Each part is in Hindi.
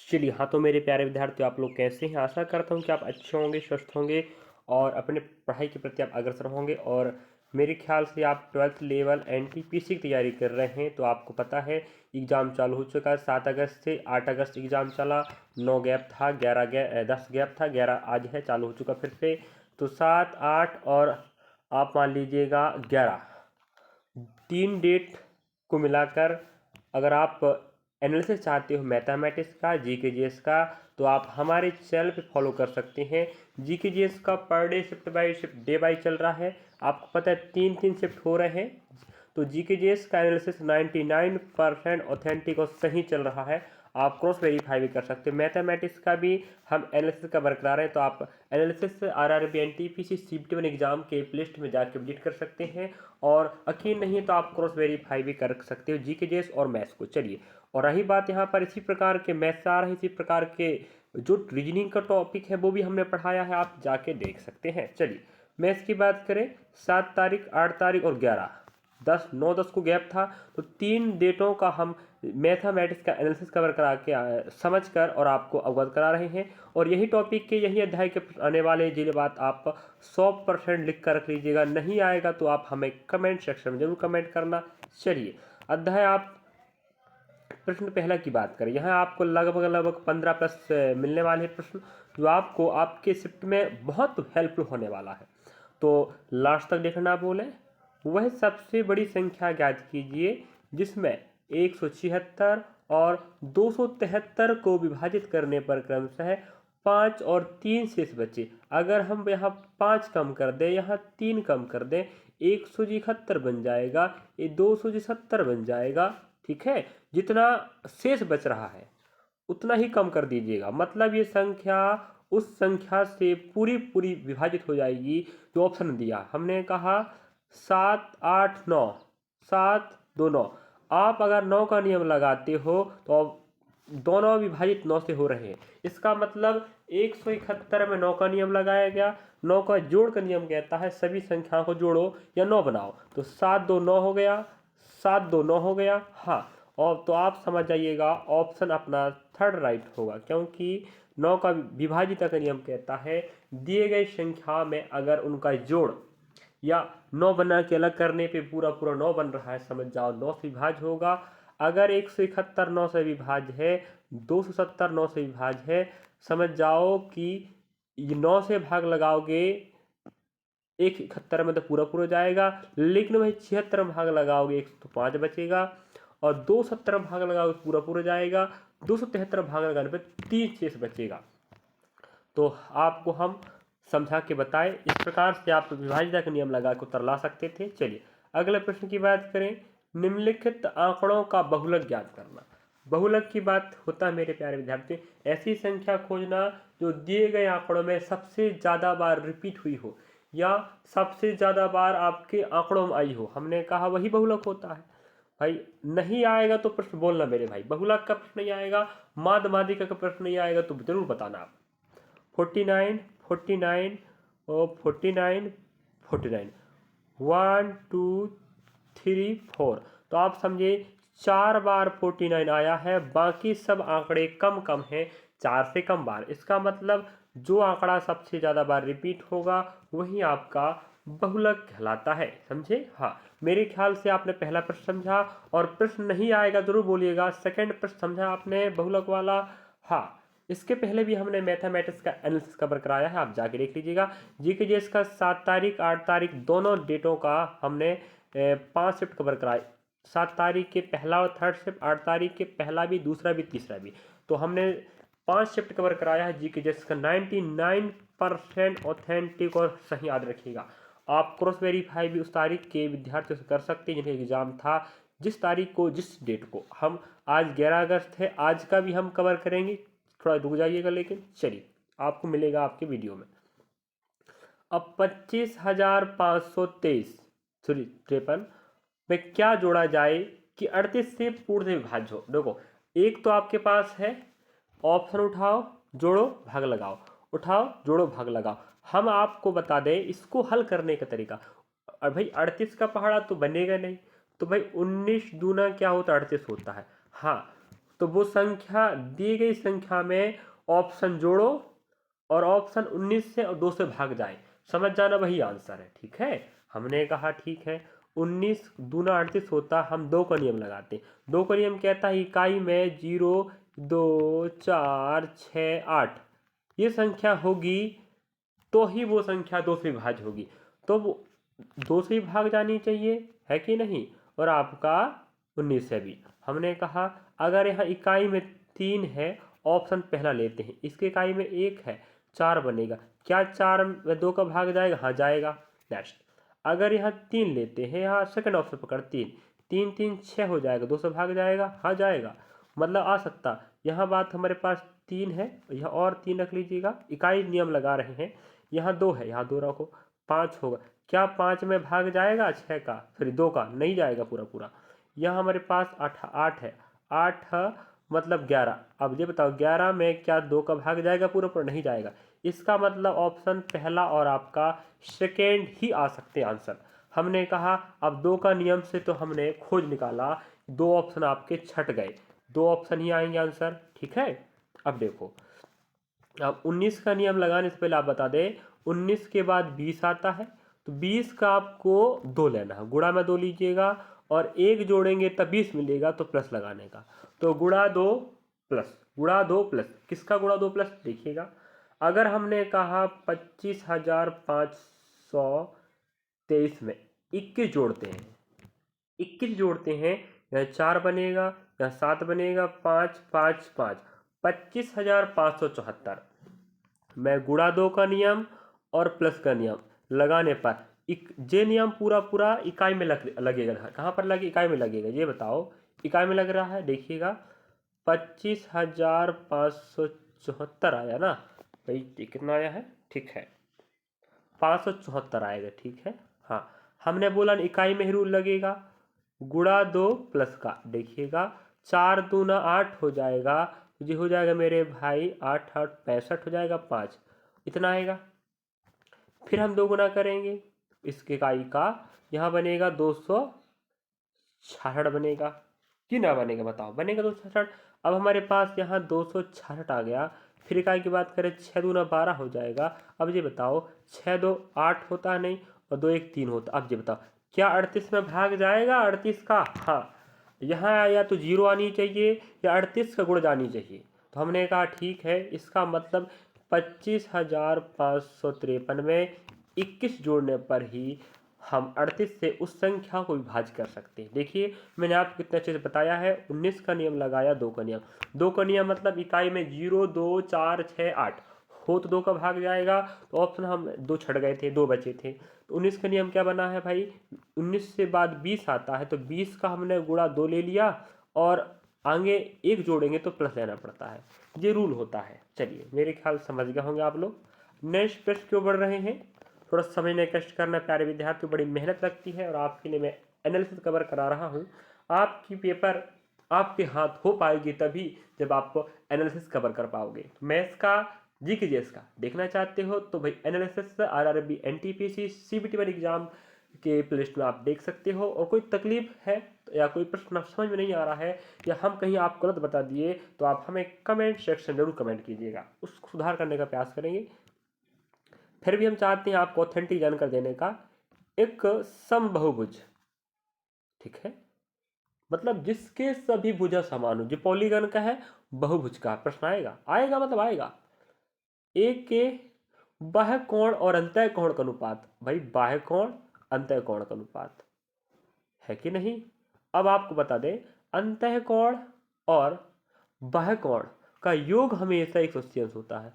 चलिए, हाँ, तो मेरे प्यारे विद्यार्थियों, आप लोग कैसे हैं? आशा करता हूँ कि आप अच्छे होंगे, स्वस्थ होंगे और अपने पढ़ाई के प्रति आप अग्रसर होंगे। और मेरे ख्याल से आप 12th लेवल एनटीपीसी की तैयारी कर रहे हैं, तो आपको पता है एग्ज़ाम चालू हो चुका है। 7 अगस्त से 8 अगस्त एग्ज़ाम चला, 9 गैप था, 10 गैप था, 11 आज है, चालू हो चुका फिर से। तो 7, 8 और आप मान लीजिएगा 11, 3 डेट को मिलाकर अगर आप एनालिसिस चाहते हो मैथमेटिक्स का, जीके जीएस का, तो आप हमारे चैनल पे फॉलो कर सकते हैं। जीके जीएस का पर day shift by shift day by चल रहा है, आपको पता है 3 शिफ्ट हो रहे हैं। तो जीके जीएस का एनालिसिस 99% ऑथेंटिक और सही चल रहा है, आप क्रॉस वेरीफाई भी कर सकते हैं। मैथमेटिक्स का भी हम एनालिसिस का बरकरार है, तो आप analysis RRB NTPC CBT 1 exam के प्लेलिस्ट में जाकर विजिट कर सकते हैं। और यकीन नहीं तो आप क्रॉस वेरीफाई भी कर सकते हो जीके जीएस और मैथ्स को। चलिए, और रही बात यहाँ पर इसी प्रकार के मैथ्स आ रहे, इसी प्रकार के जो रीजनिंग का टॉपिक है वो भी हमने पढ़ाया है, आप जाके देख सकते हैं। चलिए, मैथ्स की बात करें, 7 तारीख, 8 तारीख और 11, 9-10 को गैप था, तो 3 डेटों का हम मैथमेटिक्स का एनालिसिस कवर करा के समझ कर और आपको अवगत करा रहे हैं। और यही टॉपिक के यही अध्याय के आने वाले जिले बात आप 100% लिख कर रख लीजिएगा। नहीं आएगा तो आप हमें कमेंट सेक्शन में जरूर कमेंट करना। चलिए, अध्याय आप प्रश्न पहला की बात करें, यहाँ आपको लगभग 15 प्लस मिलने वाले हैं प्रश्न, जो आपको आपके शिफ्ट में बहुत हेल्पफुल होने वाला है। तो लास्ट तक देखना बोले। वह सबसे बड़ी संख्या ज्ञात कीजिए जिसमें 176 और 273 को विभाजित करने पर क्रमशः 5 और 3 शेष बचे। अगर हम यहाँ 5 कम कर दें, यहाँ 3 कम कर दें, 171 बन जाएगा, ये 270 बन जाएगा। ठीक है, जितना शेष बच रहा है उतना ही कम कर दीजिएगा, मतलब ये संख्या उस संख्या से पूरी पूरी विभाजित हो जाएगी जो ऑप्शन दिया। हमने कहा 7, 8, 9, 7, 2, 9। आप अगर 9 का नियम लगाते हो तो दोनों विभाजित 9 से हो रहे हैं, इसका मतलब 171 में 9 का नियम लगाया गया। 9 का जोड़ का नियम कहता है सभी संख्याओं को जोड़ो या 9 बनाओ, तो 7, 2, 9 हो गया, 7, 2, 9 हो गया। हाँ, और तो आप समझ जाइएगा ऑप्शन अपना थर्ड राइट होगा, क्योंकि 9 का विभाजित का नियम कहता है दिए गए संख्या में अगर उनका जोड़ या 9 बना के अलग करने पे पूरा पूरा 9 बन रहा है, समझ जाओ 9 से विभाज्य होगा। अगर 171 9 से विभाज्य है, 270 9 से विभाज्य है, समझ जाओ कि 9 से भाग लगाओगे 171 में तो पूरा पूरा जाएगा, लेकिन वही 76 में भाग लगाओगे 105 बचेगा, और 270 भाग लगाओगे पूरा पूरा जाएगा, 273 भाग लगाने पर 3 शेष बचेगा। तो आपको हम समझा के बताएं, इस प्रकार से आप विभाज्यता का नियम लगा कर उत्तर ला सकते थे। चलिए, अगले प्रश्न की बात करें, निम्नलिखित आंकड़ों का बहुलक ज्ञात करना। बहुलक की बात होता है मेरे प्यारे विद्यार्थी, ऐसी संख्या खोजना जो दिए गए आंकड़ों में सबसे ज़्यादा बार रिपीट हुई हो या सबसे ज़्यादा बार आपके आंकड़ों में आई हो। हमने कहा वही बहुलक होता है। भाई नहीं आएगा तो प्रश्न बोलना मेरे भाई, बहुलक का प्रश्न नहीं आएगा, माद मादिका का प्रश्न नहीं आएगा तो जरूर बताना आप। 49, 49 और 49, 49, 1, 2, 3, 4, तो आप समझे 4 बार 49 आया है, बाकी सब आंकड़े कम कम हैं, 4 से कम बार। इसका मतलब जो आंकड़ा सबसे ज़्यादा बार रिपीट होगा वही आपका बहुलक कहलाता है, समझे? हाँ, मेरे ख्याल से आपने पहला प्रश्न समझा, और प्रश्न नहीं आएगा जरूर बोलिएगा। सेकंड प्रश्न समझा आपने बहुलक वाला? हाँ, इसके पहले भी हमने मैथमेटिक्स का एनालिसिस कवर कराया है, आप जाके देख लीजिएगा। जीके जीएस का 7 तारीख 8 तारीख दोनों डेटों का हमने 5 शिफ्ट कवर कराए। 7 तारीख के पहला और थर्ड शिफ्ट, 8 तारीख के पहला भी, दूसरा भी, तीसरा भी, तो हमने 5 शिफ्ट कवर कराया है जीके जीएस का। 99% ऑथेंटिक और सही याद रखिएगा। आप क्रॉस वेरीफाई भी उस तारीख के विद्यार्थियों से कर सकते हैं जिन्हें एग्जाम था, जिस तारीख को, जिस डेट को। हम आज 11 अगस्त है, आज का भी हम कवर करेंगे, थोड़ा रुक जाइएगा, लेकिन चलिए आपको मिलेगा आपके वीडियो में। अब 25,523 सॉरी 53 में क्या जोड़ा जाए कि 38 से पूर्ण से विभाज्य हो। देखो, एक तो आपके पास है ऑप्शन उठाओ जोड़ो भाग लगाओ, उठाओ जोड़ो भाग लगाओ। हम आपको बता दें इसको हल करने का तरीका। और भाई 38 का पहाड़ा तो बनेगा नहीं, तो भाई 19 दूना क्या होता है 38 होता है। हाँ, तो वो संख्या, दी गई संख्या में ऑप्शन जोड़ो और ऑप्शन 19 से और 2 से भाग जाए, समझ जाना वही आंसर है। ठीक है, हमने कहा ठीक है 19 दूना 38 होता, हम 2 का नियम लगाते। 2 का नियम कहता है इकाई में 0 2 4 6 8 ये संख्या होगी तो ही वो संख्या 2 से विभाज्य होगी, तो वो 2 से भाग जानी चाहिए, है कि नहीं, और आपका 19 से भी। हमने कहा अगर यहाँ इकाई में 3 है, ऑप्शन पहला लेते हैं, इसके इकाई में 1 है, 4 बनेगा, क्या 4 में 2 का भाग जाएगा, हाँ जाएगा। नेक्स्ट अगर यहाँ 3 लेते हैं, यहाँ सेकंड ऑप्शन पकड़ 3 3 3 6 हो जाएगा, 2 से भाग जाएगा, हाँ जाएगा, मतलब आ सकता। यहाँ बात हमारे पास 3 है, यहाँ और 3 रख लीजिएगा, इकाई नियम लगा रहे हैं। यहाँ 2 है, यहाँ 2 रखो, 5 होगा, क्या 5 में भाग जाएगा 6 का, सॉरी 2 का, नहीं जाएगा पूरा पूरा। यहाँ हमारे पास 8 है, 8 मतलब 11। अब ये बताओ 11 में क्या 2 का भाग जाएगा पूरा पूरा, नहीं जाएगा। इसका मतलब ऑप्शन पहला और आपका सेकेंड ही आ सकते आंसर। हमने कहा अब 2 का नियम से तो हमने खोज निकाला, 2 ऑप्शन आपके छट गए, 2 ऑप्शन ही आएंगे आंसर। ठीक है, अब देखो, अब 19 का नियम लगाने से पहले आप बता दें 19 के बाद 20 आता है, तो 20 का आपको 2 लेना है, गुणा में 2 लीजिएगा और 1 जोड़ेंगे तब 20 मिलेगा, तो प्लस लगाने का, तो गुणा 2 प्लस, गुणा 2 प्लस, किसका गुणा 2 प्लस देखिएगा। अगर हमने कहा 25,523 में 21 जोड़ते हैं, 21 जोड़ते हैं, यहाँ 4 बनेगा, यहाँ 7 बनेगा, 5 5 5 25,574 में गुणा 2 का नियम और प्लस का नियम लगाने पर जे नियम पूरा पूरा इकाई में लगेगा। कहाँ पर लगे, इकाई में लगेगा, ये बताओ, इकाई में लग रहा है, देखिएगा 25,574 आया ना भाई, कितना आया है, ठीक है 574 आएगा, ठीक है। हाँ, हमने बोला इकाई में ही रूल लगेगा, गुणा 2 प्लस का, देखिएगा 4 दूना 8 हो जाएगा, ये हो जाएगा मेरे भाई 8 8 65 हो जाएगा, 5 इतना आएगा। फिर हम 2 गुना करेंगे इसके इकाई का, यहाँ बनेगा 266 बनेगा कि ना बनेगा, बताओ बनेगा 266। अब हमारे पास यहाँ 266 आ गया, फिर इकाई की बात करें 6 दूना 12 हो जाएगा। अब ये बताओ 6 2 8 होता है नहीं, और 2 1 3 होता। अब ये बताओ क्या 38 में भाग जाएगा 38 का, हाँ, यहाँ या तो 0 आनी चाहिए या 38 का गुण जानी चाहिए, तो हमने कहा ठीक है, इसका मतलब 25,553 में 21 जोड़ने पर ही हम 38 से उस संख्या को विभाज्य कर सकते हैं। देखिए मैंने आपको कितने अच्छे से बताया है, 19 का नियम लगाया, 2 का नियम, 2 का नियम मतलब इकाई में 0 2 4 6 8 हो तो 2 का भाग जाएगा, तो ऑप्शन हम 2 छट गए थे, 2 बचे थे, तो 19 का नियम क्या बना है भाई, 19 से बाद 20 आता है, तो 20 का हमने गुणा 2 ले लिया और आगे 1 जोड़ेंगे तो प्लस लेना पड़ता है, ये रूल होता है। चलिए मेरे ख्याल समझ गए होंगे आप लोग। नेक्स्ट प्रश्न क्यों बढ़ रहे हैं, थोड़ा समझने का कष्ट करना प्यारे विद्यार्थी, बड़ी मेहनत लगती है और आपके लिए मैं एनालिसिस कवर करा रहा हूँ। आपकी पेपर आपके हाथ हो पाएगी तभी जब आप एनालिसिस कवर कर पाओगे। तो मैथ्स का जीकेजीएस का देखना चाहते हो तो भाई analysis RRB NTPC CBT one exam के प्लेलिस्ट में आप देख सकते हो। और कोई तकलीफ है या कोई प्रश्न समझ में नहीं आ रहा है या हम कहीं आपको गलत बता दिए तो आप हमें कमेंट सेक्शन जरूर कमेंट कीजिएगा, उसको सुधार करने का प्रयास करेंगे। फिर भी हम चाहते हैं आपको ऑथेंटिक जानकारी देने का। एक समबहुभुज, ठीक है, मतलब जिसके सभी भुजा समान हो, जो पॉलीगन का है, बहुभुज का प्रश्न आएगा, आएगा मतलब आएगा। एक के बाह्य कोण और अंतः कोण का अनुपात, भाई बाह्य कोण अंतः कोण का अनुपात है कि नहीं। अब आपको बता दें अंतः कोण और बाह्य कोण का योग हमेशा 180 अंश होता है।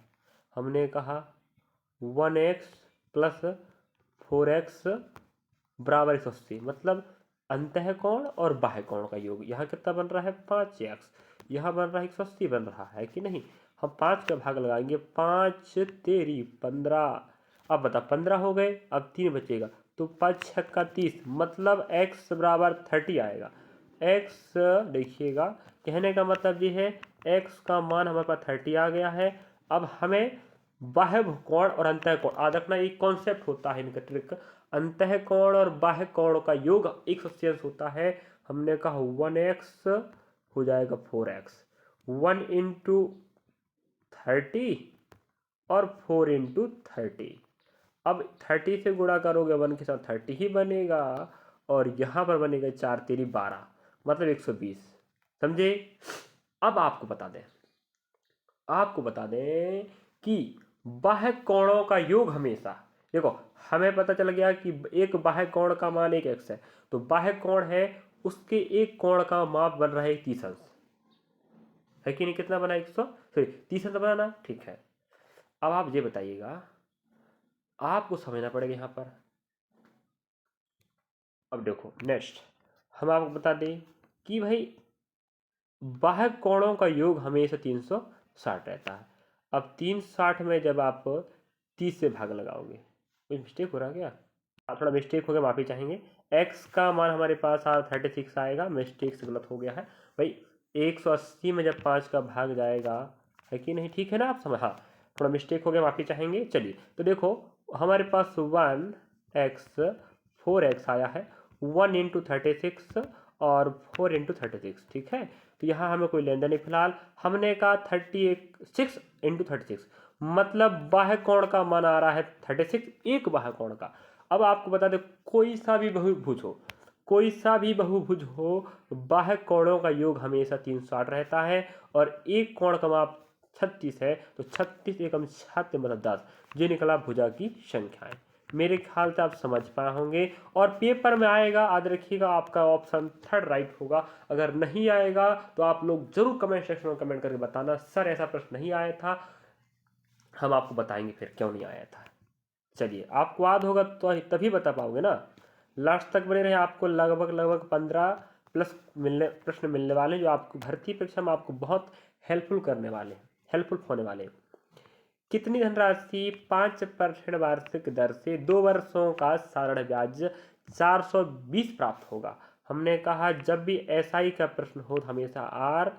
हमने कहा 1x प्लस 4x बराबर 180, मतलब अंतः कोण और बाह्य कोण का योग यहाँ कितना बन रहा है 5x, यहाँ बन रहा है 180 बन रहा है कि नहीं। हम 5 का भाग लगाएंगे, 5 तेरी 15, अब बता 15 हो गए, अब 3 बचेगा, तो 5 छक्का 30, मतलब x बराबर 30 आएगा। x देखिएगा, कहने का मतलब ये है x का मान हमारे पास 30 आ गया है। अब हमें बाह्य कोण और अंतः कोण याद रखना, एक कॉन्सेप्ट होता है इनका ट्रिक, अंतः कोण और बाह्य कोण का योग 180 अंश होता है। हमने कहा 1x हो जाएगा 4x, 1 इंटू 30 और 4 इंटू 30। अब 30 से गुणा करोगे 1 के साथ 30 ही बनेगा, और यहाँ पर बनेगा 4 तेरी 12, मतलब 120। समझे? अब आपको बता दें कि बाह्य कोणों का योग हमेशा, देखो हमें पता चल गया कि एक बाह्य कोण का मान 1x है, तो बाह्य कोण है उसके एक कोण का माप बन रहा है 30 अंश, है कि नहीं? कितना बना? 30 अंश बनाना, ठीक है। अब आप ये बताइएगा, आपको समझना पड़ेगा यहाँ पर। अब देखो नेक्स्ट हम आपको बता दें कि भाई बाह्य कोणों का योग हमेशा 360 रहता है। अब 360 में जब आप 30 से भाग लगाओगे, कुछ मिस्टेक हो रहा है क्या? थोड़ा मिस्टेक हो गया, माफ़ी चाहेंगे। x का मान हमारे पास 36 आएगा, मिस्टेक से गलत हो गया है भाई। 180 में जब 5 का भाग जाएगा, है कि नहीं? ठीक है ना? आप समझ, हाँ थोड़ा मिस्टेक हो गया, माफ़ी चाहेंगे। चलिए तो देखो हमारे पास 1x 4x आया है, 1 इंटू 36 और 4 इंटू 36, ठीक है। तो यहाँ हमें कोई लेन देन नहीं फिलहाल। हमने कहा 36 इंटू 36, मतलब बाह्य कोण का मान आ रहा है 36, एक बाह्य कोण का। अब आपको बता दें, कोई सा भी बहुभुज हो, बाह्य कोणों का योग हमेशा 360 रहता है, और एक कोण का माप 36 है, तो 36 एकम 6 मतलब 10, ये निकला भुजा की संख्याएं। मेरे ख्याल से आप समझ पाए होंगे, और पेपर में आएगा, याद रखिएगा आपका ऑप्शन 3 राइट होगा। अगर नहीं आएगा तो आप लोग जरूर कमेंट सेक्शन में कमेंट करके बताना, सर ऐसा प्रश्न नहीं आया था, हम आपको बताएंगे फिर क्यों नहीं आया था। चलिए आपको याद होगा तो तभी बता पाओगे ना। लास्ट तक बने रहे, आपको लगभग 15 प्लस प्रश्न मिलने वाले हैं, जो आपको भर्ती परीक्षा में आपको बहुत हेल्पफुल होने वाले हैं। कितनी धनराशि 5% वार्षिक दर से 2 वर्षों का साधारण ब्याज 420 प्राप्त होगा? हमने कहा जब भी एसआई का प्रश्न हो तो हमेशा आर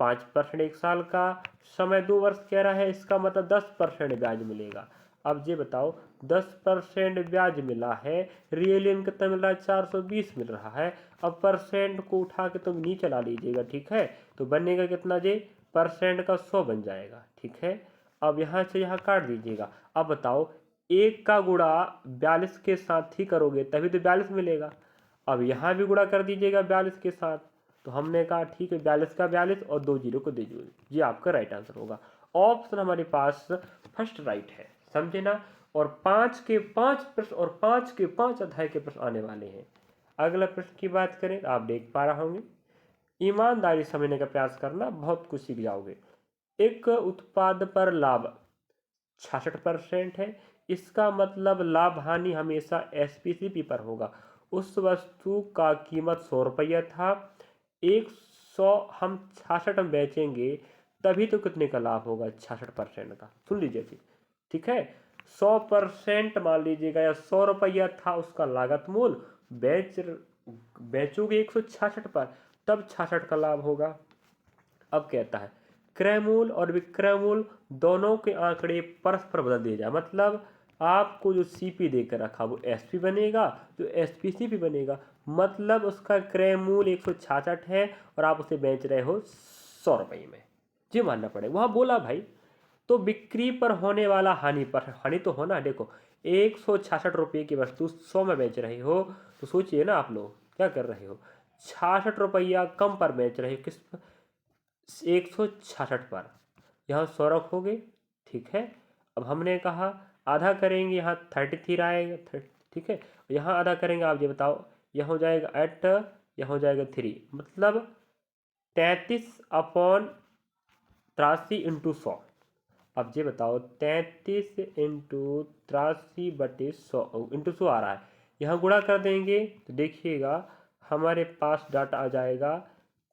5% एक साल का, समय 2 वर्ष कह रहा है, इसका मतलब 10% ब्याज मिलेगा। अब ये बताओ 10% ब्याज मिला है, रियल इनकम कितना मिल रहा है? 420 मिल रहा है। अब परसेंट को उठा के तुम नीचे ला लीजिएगा, ठीक है, तो बनेगा कितना? जे परसेंट का 100 बन जाएगा, ठीक है। अब यहाँ से यहाँ काट दीजिएगा। अब बताओ, एक का गुणा 42 के साथ ही करोगे तभी तो 42 मिलेगा। अब यहाँ भी गुणा कर दीजिएगा 42 के साथ, तो हमने कहा ठीक है 42 का 42 और 2 जीरो को दे दीजिए, ये आपका राइट आंसर होगा। ऑप्शन हमारे पास फर्स्ट राइट है, समझे ना? और 5 के 5 प्रश्न और 5 के 5 अध्याय के प्रश्न आने वाले हैं। अगला प्रश्न की बात करें तो आप देख पा रहे होंगे, ईमानदारी समझने का प्रयास करना, बहुत कुछ सीख जाओगे। एक उत्पाद पर लाभ 66% है, इसका मतलब लाभ हानि हमेशा एसपीसीपी पर होगा। उस वस्तु का कीमत 100 रुपया था, 100 हम 66 में बेचेंगे, तभी तो कितने का लाभ होगा? 66% का। सुन लीजिए जी, ठीक है। 100% मान लीजिएगा, या 100 रुपया था उसका लागत मूल, बेचोगे 166 पर, तब 66 का लाभ होगा। अब कहता है क्रय मूल और विक्रय मूल दोनों के आंकड़े परस्पर बदल दिए जाए, मतलब आपको जो सीपी देकर रखा वो एसपी बनेगा, जो एसपी सीपी बनेगा, मतलब उसका क्रय मूल 166 है और आप उसे बेच रहे हो 100 रुपये में, जी मानना पड़ेगा। वहाँ बोला भाई, तो बिक्री पर होने वाला हानि पर हानि तो होना। देखो 166 रुपये की वस्तु 100 में बेच रहे हो, तो सोचिए ना आप लोग क्या कर रहे हो, 66 रुपया कम पर बेच रहे हो, किस 166 पर, यहाँ 100 रखोगे, ठीक है। अब हमने कहा आधा करेंगे, यहाँ 33 आएगा, ठीक है, यहाँ आधा करेंगे, आप ये बताओ, यहाँ हो जाएगा 8, यहाँ हो जाएगा 3, मतलब 33/83 इंटू 100। अब ये बताओ 33 इंटू 83/100 इंटू 100 आ रहा है, यहाँ गुणा कर देंगे तो देखिएगा हमारे पास डाटा आ जाएगा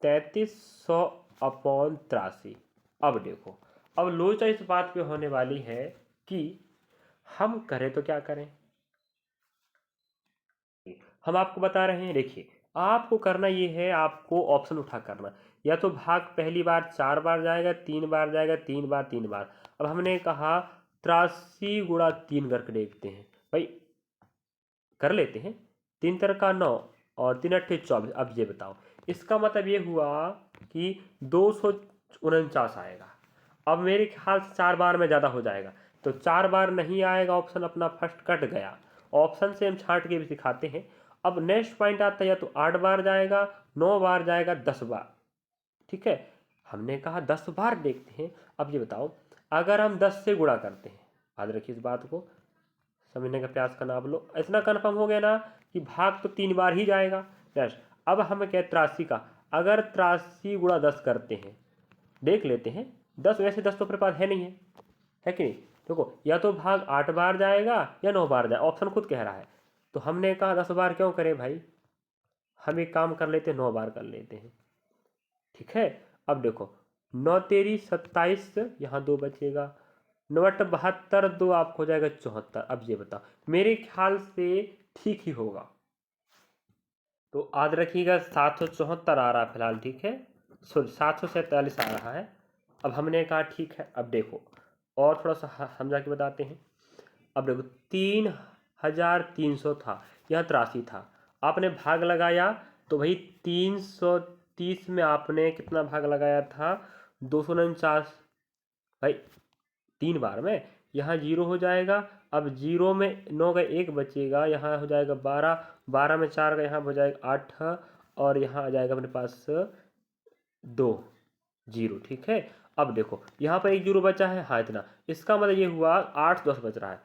3300/83। अब देखो, अब लोचा इस बात पे होने वाली है कि हम करें तो क्या करें। हम आपको बता रहे हैं, देखिए आपको करना ये है, आपको ऑप्शन उठा करना, या तो भाग पहली बार 4 बार जाएगा, 3 बार जाएगा, 3 बार 3 बार। अब हमने कहा 83 गुणा 3 करके देखते हैं भाई, कर लेते हैं, 3 तरह का 9 और 3 अट्ठे 24। अब ये बताओ, इसका मतलब ये हुआ कि 200 49 आएगा। अब मेरे ख्याल से 4 बार में ज़्यादा हो जाएगा, तो 4 बार नहीं आएगा, ऑप्शन अपना फर्स्ट कट गया। ऑप्शन से हम छांट के भी सिखाते हैं। अब नेक्स्ट पॉइंट आता है, या तो 8 बार जाएगा, 9 बार जाएगा, 10 बार। ठीक है, हमने कहा 10 बार देखते हैं। अब ये बताओ, अगर हम 10 से गुणा करते हैं, याद रखिए इस बात को, समझने का प्रयास करना। आप लो इतना कन्फर्म हो गया ना कि भाग तो 3 बार ही जाएगा। नेक्स्ट, अब हमें क्या 83 का, अगर 83 गुणा 10 करते हैं, देख लेते हैं 10, वैसे 10 तो अपने पास है नहीं है कि नहीं। देखो, या तो भाग 8 बार जाएगा या 9 बार जाएगा, ऑप्शन खुद कह रहा है। तो हमने कहा 10 बार क्यों करें भाई, हम एक काम कर लेते हैं, 9 बार कर लेते हैं। ठीक है, अब देखो 9 तेरी 27, यहाँ 2 बचेगा, 9 8 72, 2 आपको हो जाएगा 74। अब ये बताओ, मेरे ख्याल से ठीक ही होगा, तो याद रखिएगा 774 आ रहा है फिलहाल। ठीक है, सॉरी 747 आ रहा है। अब हमने कहा ठीक है। अब देखो और थोड़ा सा हम जाके बताते हैं। अब देखो 3300 था, यह 83 था, आपने भाग लगाया तो भाई 330 में आपने कितना भाग लगाया था, 249 भाई, 3 बार में। यहाँ 0 हो जाएगा, अब 0 में 9 का 1 बचेगा, यहाँ हो जाएगा 12, 12 में 4 का यहाँ हो जाएगा 8, और यहाँ आ जाएगा अपने पास 2 0। ठीक है, अब देखो यहाँ पर 1 0 बचा है, हाँ इतना, इसका मतलब ये हुआ 810 बच रहा है।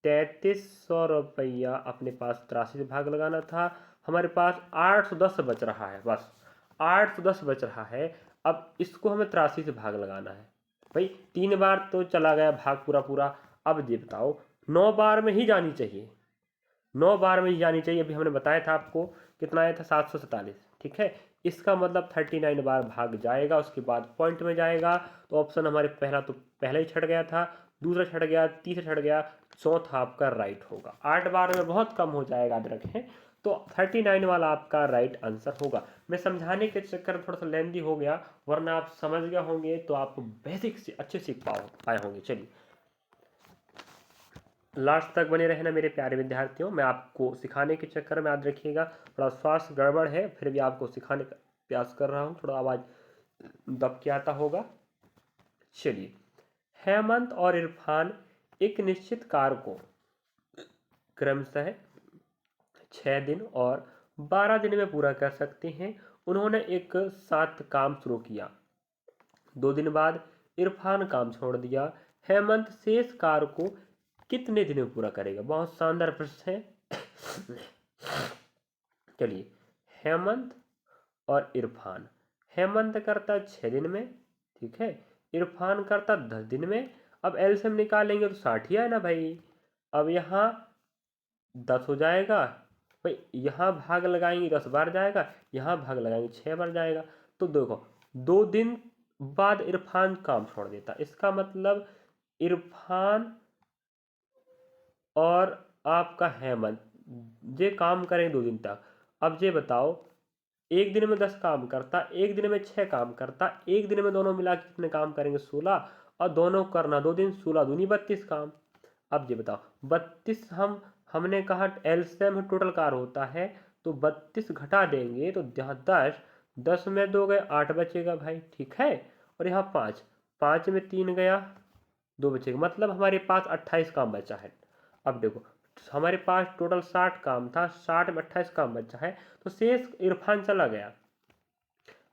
3300 रुपया अपने पास 83 से भाग लगाना था, हमारे पास 810 बच रहा है, बस 810 बच रहा है। अब इसको हमें 83 से भाग लगाना है भाई, 3 बार तो चला गया भाग पूरा पूरा। अब ये बताओ 9 बार में ही जानी चाहिए, 9 बार में ही जानी चाहिए। अभी हमने बताया था आपको कितना आया था, 747। ठीक है, इसका मतलब 39 बार भाग जाएगा, उसके बाद पॉइंट में जाएगा। तो ऑप्शन हमारे पहला तो पहले ही छट गया था, दूसरा छट गया, तीसरा छट गया, चौथा आपका राइट होगा। 8 बार में बहुत कम हो जाएगा, याद रखें। तो 39 वाला आपका राइट आंसर होगा। मैं समझाने के चक्कर में थोड़ा सा लेंदी हो गया, वरना आप समझ गए होंगे तो आप बेसिक से अच्छे सीख पाए होंगे। चलिए लास्ट तक बने रहना मेरे प्यारे विद्यार्थियों। मैं आपको सिखाने के चक्कर में, याद रखिएगा, थोड़ा स्वास्थ्य गड़बड़ है, फिर भी आपको सिखाने का प्रयास कर रहा हूँ, थोड़ा आवाज़ दब के आता होगा। चलिए, हेमंत और इरफान एक निश्चित कार्य को क्रमशः 6 दिन और 12 दिन में पूरा कर सकते हैं। उन्होंने एक साथ काम शुरू किया, 2 दिन बाद इरफान काम छोड़ दिया। हेमंत शेष कार्य को कितने दिन में पूरा करेगा? बहुत शानदार प्रश्न है। चलिए, हेमंत और इरफान, हेमंत करता 6 दिन में, ठीक है, इरफान करता 10 दिन में। अब एलसीएम निकालेंगे तो 60 ही है ना भाई। अब यहाँ 10 हो जाएगा भाई, यहाँ भाग लगाएंगे 10 बार जाएगा, यहाँ भाग लगाएंगे 6 बार जाएगा। तो देखो 2 दिन बाद इरफान काम छोड़ देता, इसका मतलब इरफान और आपका हेमंत ये काम करें 2 दिन तक। अब ये बताओ, एक दिन में 10 काम करता, एक दिन में 6 काम करता, एक दिन में दोनों मिला के कितने काम करेंगे, 16, और दोनों करना 2 दिन, 16 दूनी 32 काम। अब ये बताओ 32, हमने कहा एलसीएम टोटल कार होता है, तो 32 घटा देंगे तो यहाँ 10, 10 में 2 गए 8 बचेगा भाई। ठीक है, और यहाँ 5, 5 में 3 गया 2 बचेगा, मतलब हमारे पास 28 काम बचा है। अब देखो हमारे पास टोटल 60 काम था, 60 में 28 काम बचा है, तो शेष इरफान चला गया।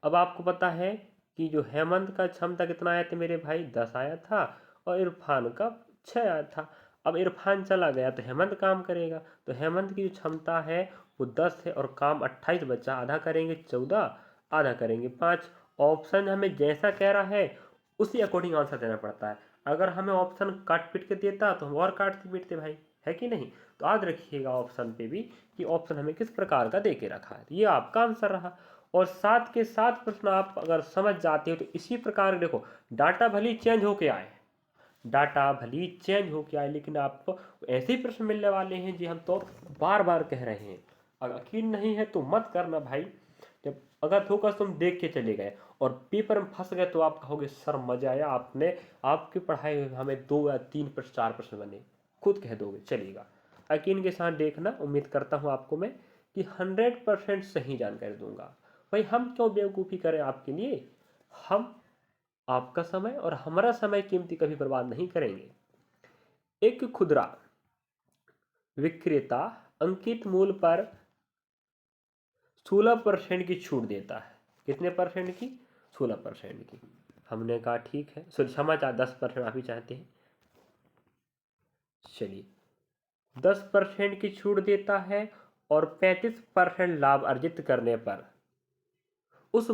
अब आपको पता है कि जो हेमंत का क्षमता कितना आया था मेरे भाई, 10 आया था, और इरफान का 6 आया था। अब इरफान चला गया तो हेमंत काम करेगा, तो हेमंत की जो क्षमता है वो 10 है, और काम 28 बचा, आधा करेंगे 14, आधा करेंगे 5। ऑप्शन हमें जैसा कह रहा है उसी अकॉर्डिंग आंसर देना पड़ता है। अगर हमें ऑप्शन काट पीट के देता तो हम और काटते पीटते भाई, है कि नहीं। तो याद रखिएगा ऑप्शन पे भी कि ऑप्शन हमें किस प्रकार का दे के रखा है, ये आपका आंसर रहा। और साथ के साथ प्रश्न आप अगर समझ जाते हो तो इसी प्रकार देखो, डाटा भली चेंज होके आए, डाटा भली चेंज होके आए, लेकिन आपको ऐसे ही प्रश्न मिलने वाले हैं जी, हम तो बार बार कह रहे हैं। अगर यकीन नहीं है तो मत करना भाई, जब अगर फोकस तुम देख के चले गए और पेपर में फंस गए तो आप कहोगे सर मजा आया, आपने आपकी पढ़ाई हमें 2 या 3 प्रश्न 4 प्रश्न बने, खुद कह दोगे, चलेगा। यकीन के साथ देखना, उम्मीद करता हूँ आपको मैं कि 100% सही जानकारी दूंगा। भाई हम क्यों बेवकूफ़ी करें आपके लिए, हम आपका समय और हमारा समय कीमती कभी बर्बाद नहीं करेंगे। एक खुदरा विक्रेता अंकित मूल्य पर 16% की छूट देता है। कितने परसेंट की? 16% की। हमने कहा ठीक है, सॉरी क्षमा चाह 10% आप ही चाहते हैं। चलिए 10% की छूट देता है और 35% लाभ अर्जित करने पर उस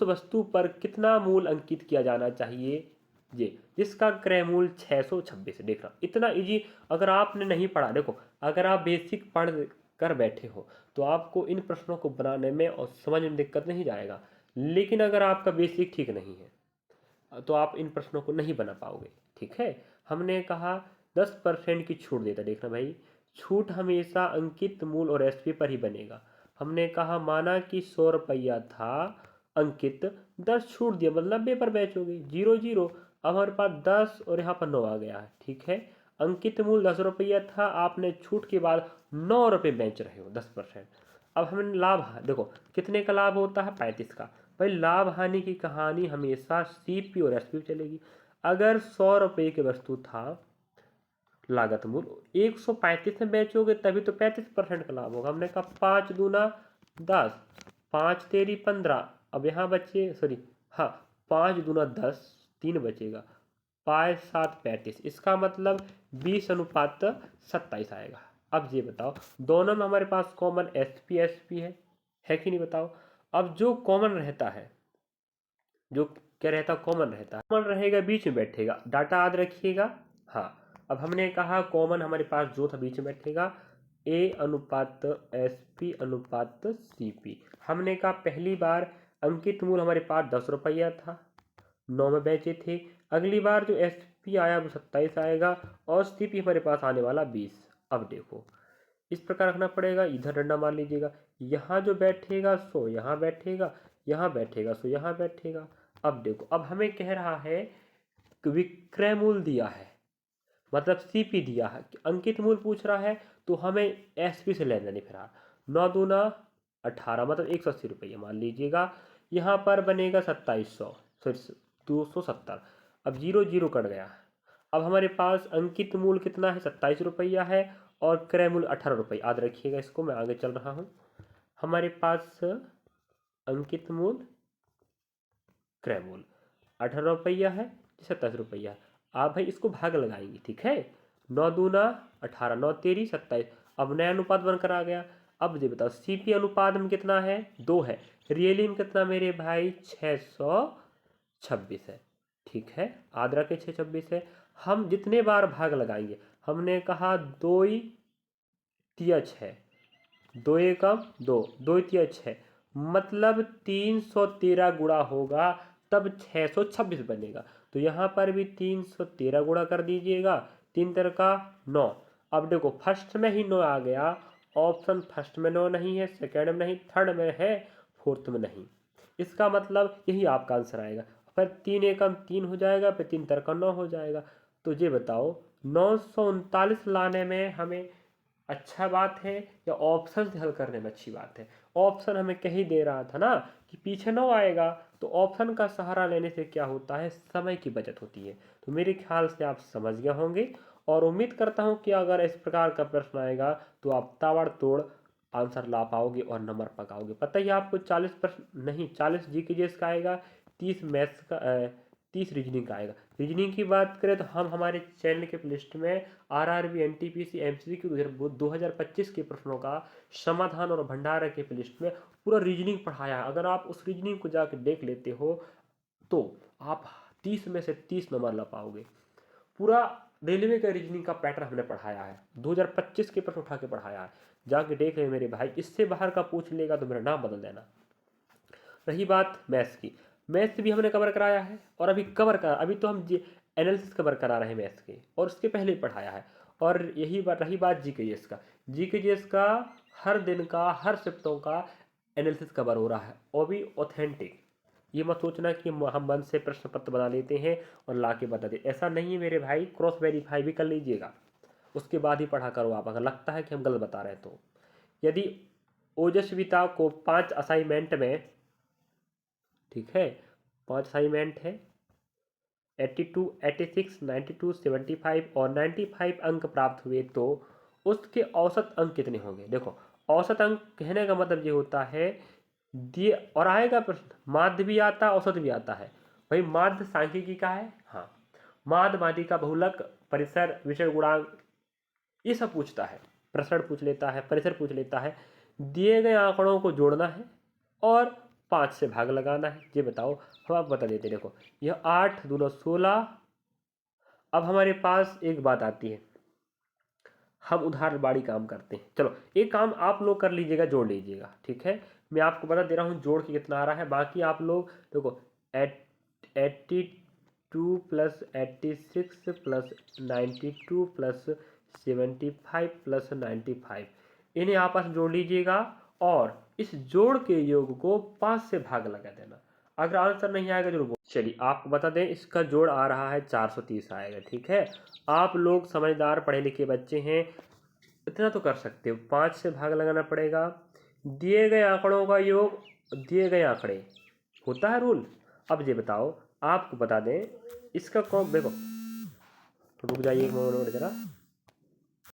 वस्तु पर कितना मूल्य अंकित किया जाना चाहिए ये, जिसका क्रय मूल्य 626। देखना इतना इजी। अगर आपने नहीं पढ़ा, देखो अगर आप बेसिक पढ़ कर बैठे हो तो आपको इन प्रश्नों को बनाने में और समझ में दिक्कत नहीं जाएगा, लेकिन अगर आपका बेसिक ठीक नहीं है तो आप इन प्रश्नों को नहीं बना पाओगे। ठीक है, हमने कहा 10% की छूट देता। देखना भाई, छूट हमेशा अंकित मूल्य और एसपी पर ही बनेगा। हमने कहा माना कि 100 रुपया था अंकित, 10 छूट दिया मतलब 90 पर बेच हो गई, 0 0। अब हमारे पास 10 और यहाँ पर 9 आ गया है। ठीक है, अंकित मूल्य 10 रुपया था, आपने छूट के बाद 9 रुपये बेच रहे हो 10%। अब हमें लाभ, देखो कितने का लाभ होता है? 35 का। भाई लाभ हानि की कहानी हमेशा सीपी और एसपी चलेगी। अगर 100 रुपये की वस्तु था लागत मूल्य, 135 में बेचोगे तभी तो 35% का लाभ होगा। हमने कहा 5 दूना 10, 5 तेरी 15। अब यहाँ बचे, सॉरी हाँ, 5 दूना 10, 3 बचेगा, 5 7 35। इसका मतलब 20:27 आएगा। अब ये बताओ दोनों में हमारे पास कॉमन एसपी है कि नहीं बताओ। अब जो कॉमन रहता है, जो क्या रहता है? कॉमन रहता है। कॉमन रहेगा बीच में बैठेगा, डाटा याद रखिएगा। हाँ, अब हमने कहा कॉमन हमारे पास जो था बीच में बैठेगा, ए अनुपात एस पी अनुपात सी पी। हमने कहा पहली बार अंकित मूल्य हमारे पास 10 रुपया था, 9 में बेचे थे। अगली बार जो एस पी आया वो 27 आएगा और सी पी हमारे पास आने वाला 20। अब देखो इस प्रकार रखना पड़ेगा, इधर डंडा मार लीजिएगा, यहाँ जो बैठेगा सो यहाँ बैठेगा, यहाँ बैठेगा सो यहाँ बैठेगा। अब देखो, अब हमें कह रहा है कि विक्रय मूल्य दिया है, मतलब सीपी दिया है, अंकित मूल्य पूछ रहा है तो हमें एसपी से लेना नहीं। फिर 9 दूना 18 मतलब 180 रुपये मान लीजिएगा। यहाँ पर बनेगा 2700, सॉरी 270। अब 0 0 कट गया। अब हमारे पास अंकित मूल्य कितना है? 27 रुपया है और क्रय मूल्य 18 रुपये। याद रखिएगा इसको, मैं आगे चल रहा हूँ। हमारे पास अंकित मूल्य क्रय मूल्य 18 रुपया है, 27 रुपया है। आप भाई इसको भाग लगाएंगे, ठीक है। 9 दूना 18, 9 तेरी 27। अब नया अनुपात बनकर आ गया। अब ये बताओ सीपी अनुपात में कितना है? 2 है। रियली में कितना मेरे भाई? 626 है। ठीक है, याद रखें 626 है। हम जितने बार भाग लगाएंगे, हमने कहा 2 तिया 6, 2 एकम 2, 2 तिया 6, मतलब 313 गुणा होगा तब 626 बनेगा। तो यहाँ पर भी 313 गुणा कर दीजिएगा, 3 तर का 9। अब देखो फर्स्ट में ही 9 आ गया, ऑप्शन फर्स्ट में 9 नहीं है, सेकेंड में नहीं, थर्ड में है, फोर्थ में नहीं। इसका मतलब यही आपका आंसर आएगा। फिर 3 एकम 3 हो जाएगा, फिर 3 तर का 9 हो जाएगा। तो ये बताओ 939 लाने में हमें अच्छा बात है या ऑप्शन से हल करने में अच्छी बात है? ऑप्शन हमें कहीं दे रहा था ना कि पीछे 9 आएगा, तो ऑप्शन का सहारा लेने से क्या होता है? समय की बचत होती है। तो मेरे ख्याल से आप समझ गए होंगे और उम्मीद करता हूं कि अगर इस प्रकार का प्रश्न आएगा तो आप ताबड़तोड़ आंसर ला पाओगे और नंबर पकाओगे। पता ही आपको 40 प्रश्न नहीं, 40 जीके का आएगा, 30 मैथ्स का 30 रीजनिंग का आएगा। रीजनिंग की बात करें तो हम हमारे चैनल के प्लेलिस्ट में आरआरबी एनटीपीसी एमसीक्यू 2025 के प्रश्नों का समाधान और भंडार के प्लेलिस्ट में पूरा रीजनिंग पढ़ाया है। अगर आप उस रीजनिंग को जाकर देख लेते हो तो आप 30 में से 30 नंबर ला पाओगे। पूरा रेलवे का रीजनिंग का पैटर्न हमने पढ़ाया है, 2025 के प्रश्न उठा के पढ़ाया है। जाके देख ले मेरे भाई, इससे बाहर का पूछ लेगा तो मेरा नाम बदल देना। रही बात मैथ्स की, मैथ्स भी हमने कवर कराया है और अभी तो हम एनालिसिस कवर करा रहे हैं मैथ्स के, और उसके पहले ही पढ़ाया है। और यही बात रही बात जीकेजीएस का, जीकेजीएस का हर दिन का हर शिफ्टों का एनालिसिस कवर हो रहा है, और भी ऑथेंटिक। ये मत सोचना कि हम मन से प्रश्न पत्र बना लेते हैं और ला के बता देते, ऐसा नहीं है मेरे भाई। क्रॉस वेरीफाई भी कर लीजिएगा, उसके बाद ही पढ़ा करो आप, अगर लगता है कि हम गलत बता रहे हैं तो। यदि ओजस्विता को 5 असाइनमेंट में ठीक है, 5 असाइनमेंट है। 82, 86, 92, 75 और 95 अंक प्राप्त हुए तो उसके औसत अंक कितने होंगे। देखो, औसत अंक कहने का मतलब ये होता है दिए, और आएगा प्रश्न माध्य भी आता है औसत भी आता है। भाई माध्य सांख्यिकी का है, हाँ, माध्य माध्यिका बहुलक परिसर विषय गुणांक ये सब पूछता है, प्रसरण पूछ लेता है, परिसर पूछ लेता है। दिए गए आंकड़ों को जोड़ना है और 5 से भाग लगाना है। ये बताओ, हम आप बता देते, देखो यह 8 दूना 16। अब हमारे पास एक बात आती है, हम उधारबाड़ी काम करते हैं। चलो एक काम आप लोग कर लीजिएगा, जोड़ लीजिएगा, ठीक है। मैं आपको बता दे रहा हूँ जोड़ के कितना आ रहा है, बाकी आप लोग देखो 82 प्लस 86 प्लस 92 प्लस 75 प्लस 95, इन्हें आपस में जोड़ लीजिएगा और इस जोड़ के योग को 5 से भाग लगा देना। अगर आंसर नहीं आएगा जरूर। चलिए आपको बता दें, इसका जोड़ आ रहा है 430 आएगा, ठीक है। आप लोग समझदार पढ़े लिखे बच्चे हैं, इतना तो कर सकते हो, 5 से भाग लगाना पड़ेगा। दिए गए आंकड़ों का योग दिए गए आंकड़े होता है रूल। अब ये बताओ, आपको बता दें इसका कौन, देखो रुक जाइए एक मिनट जरा।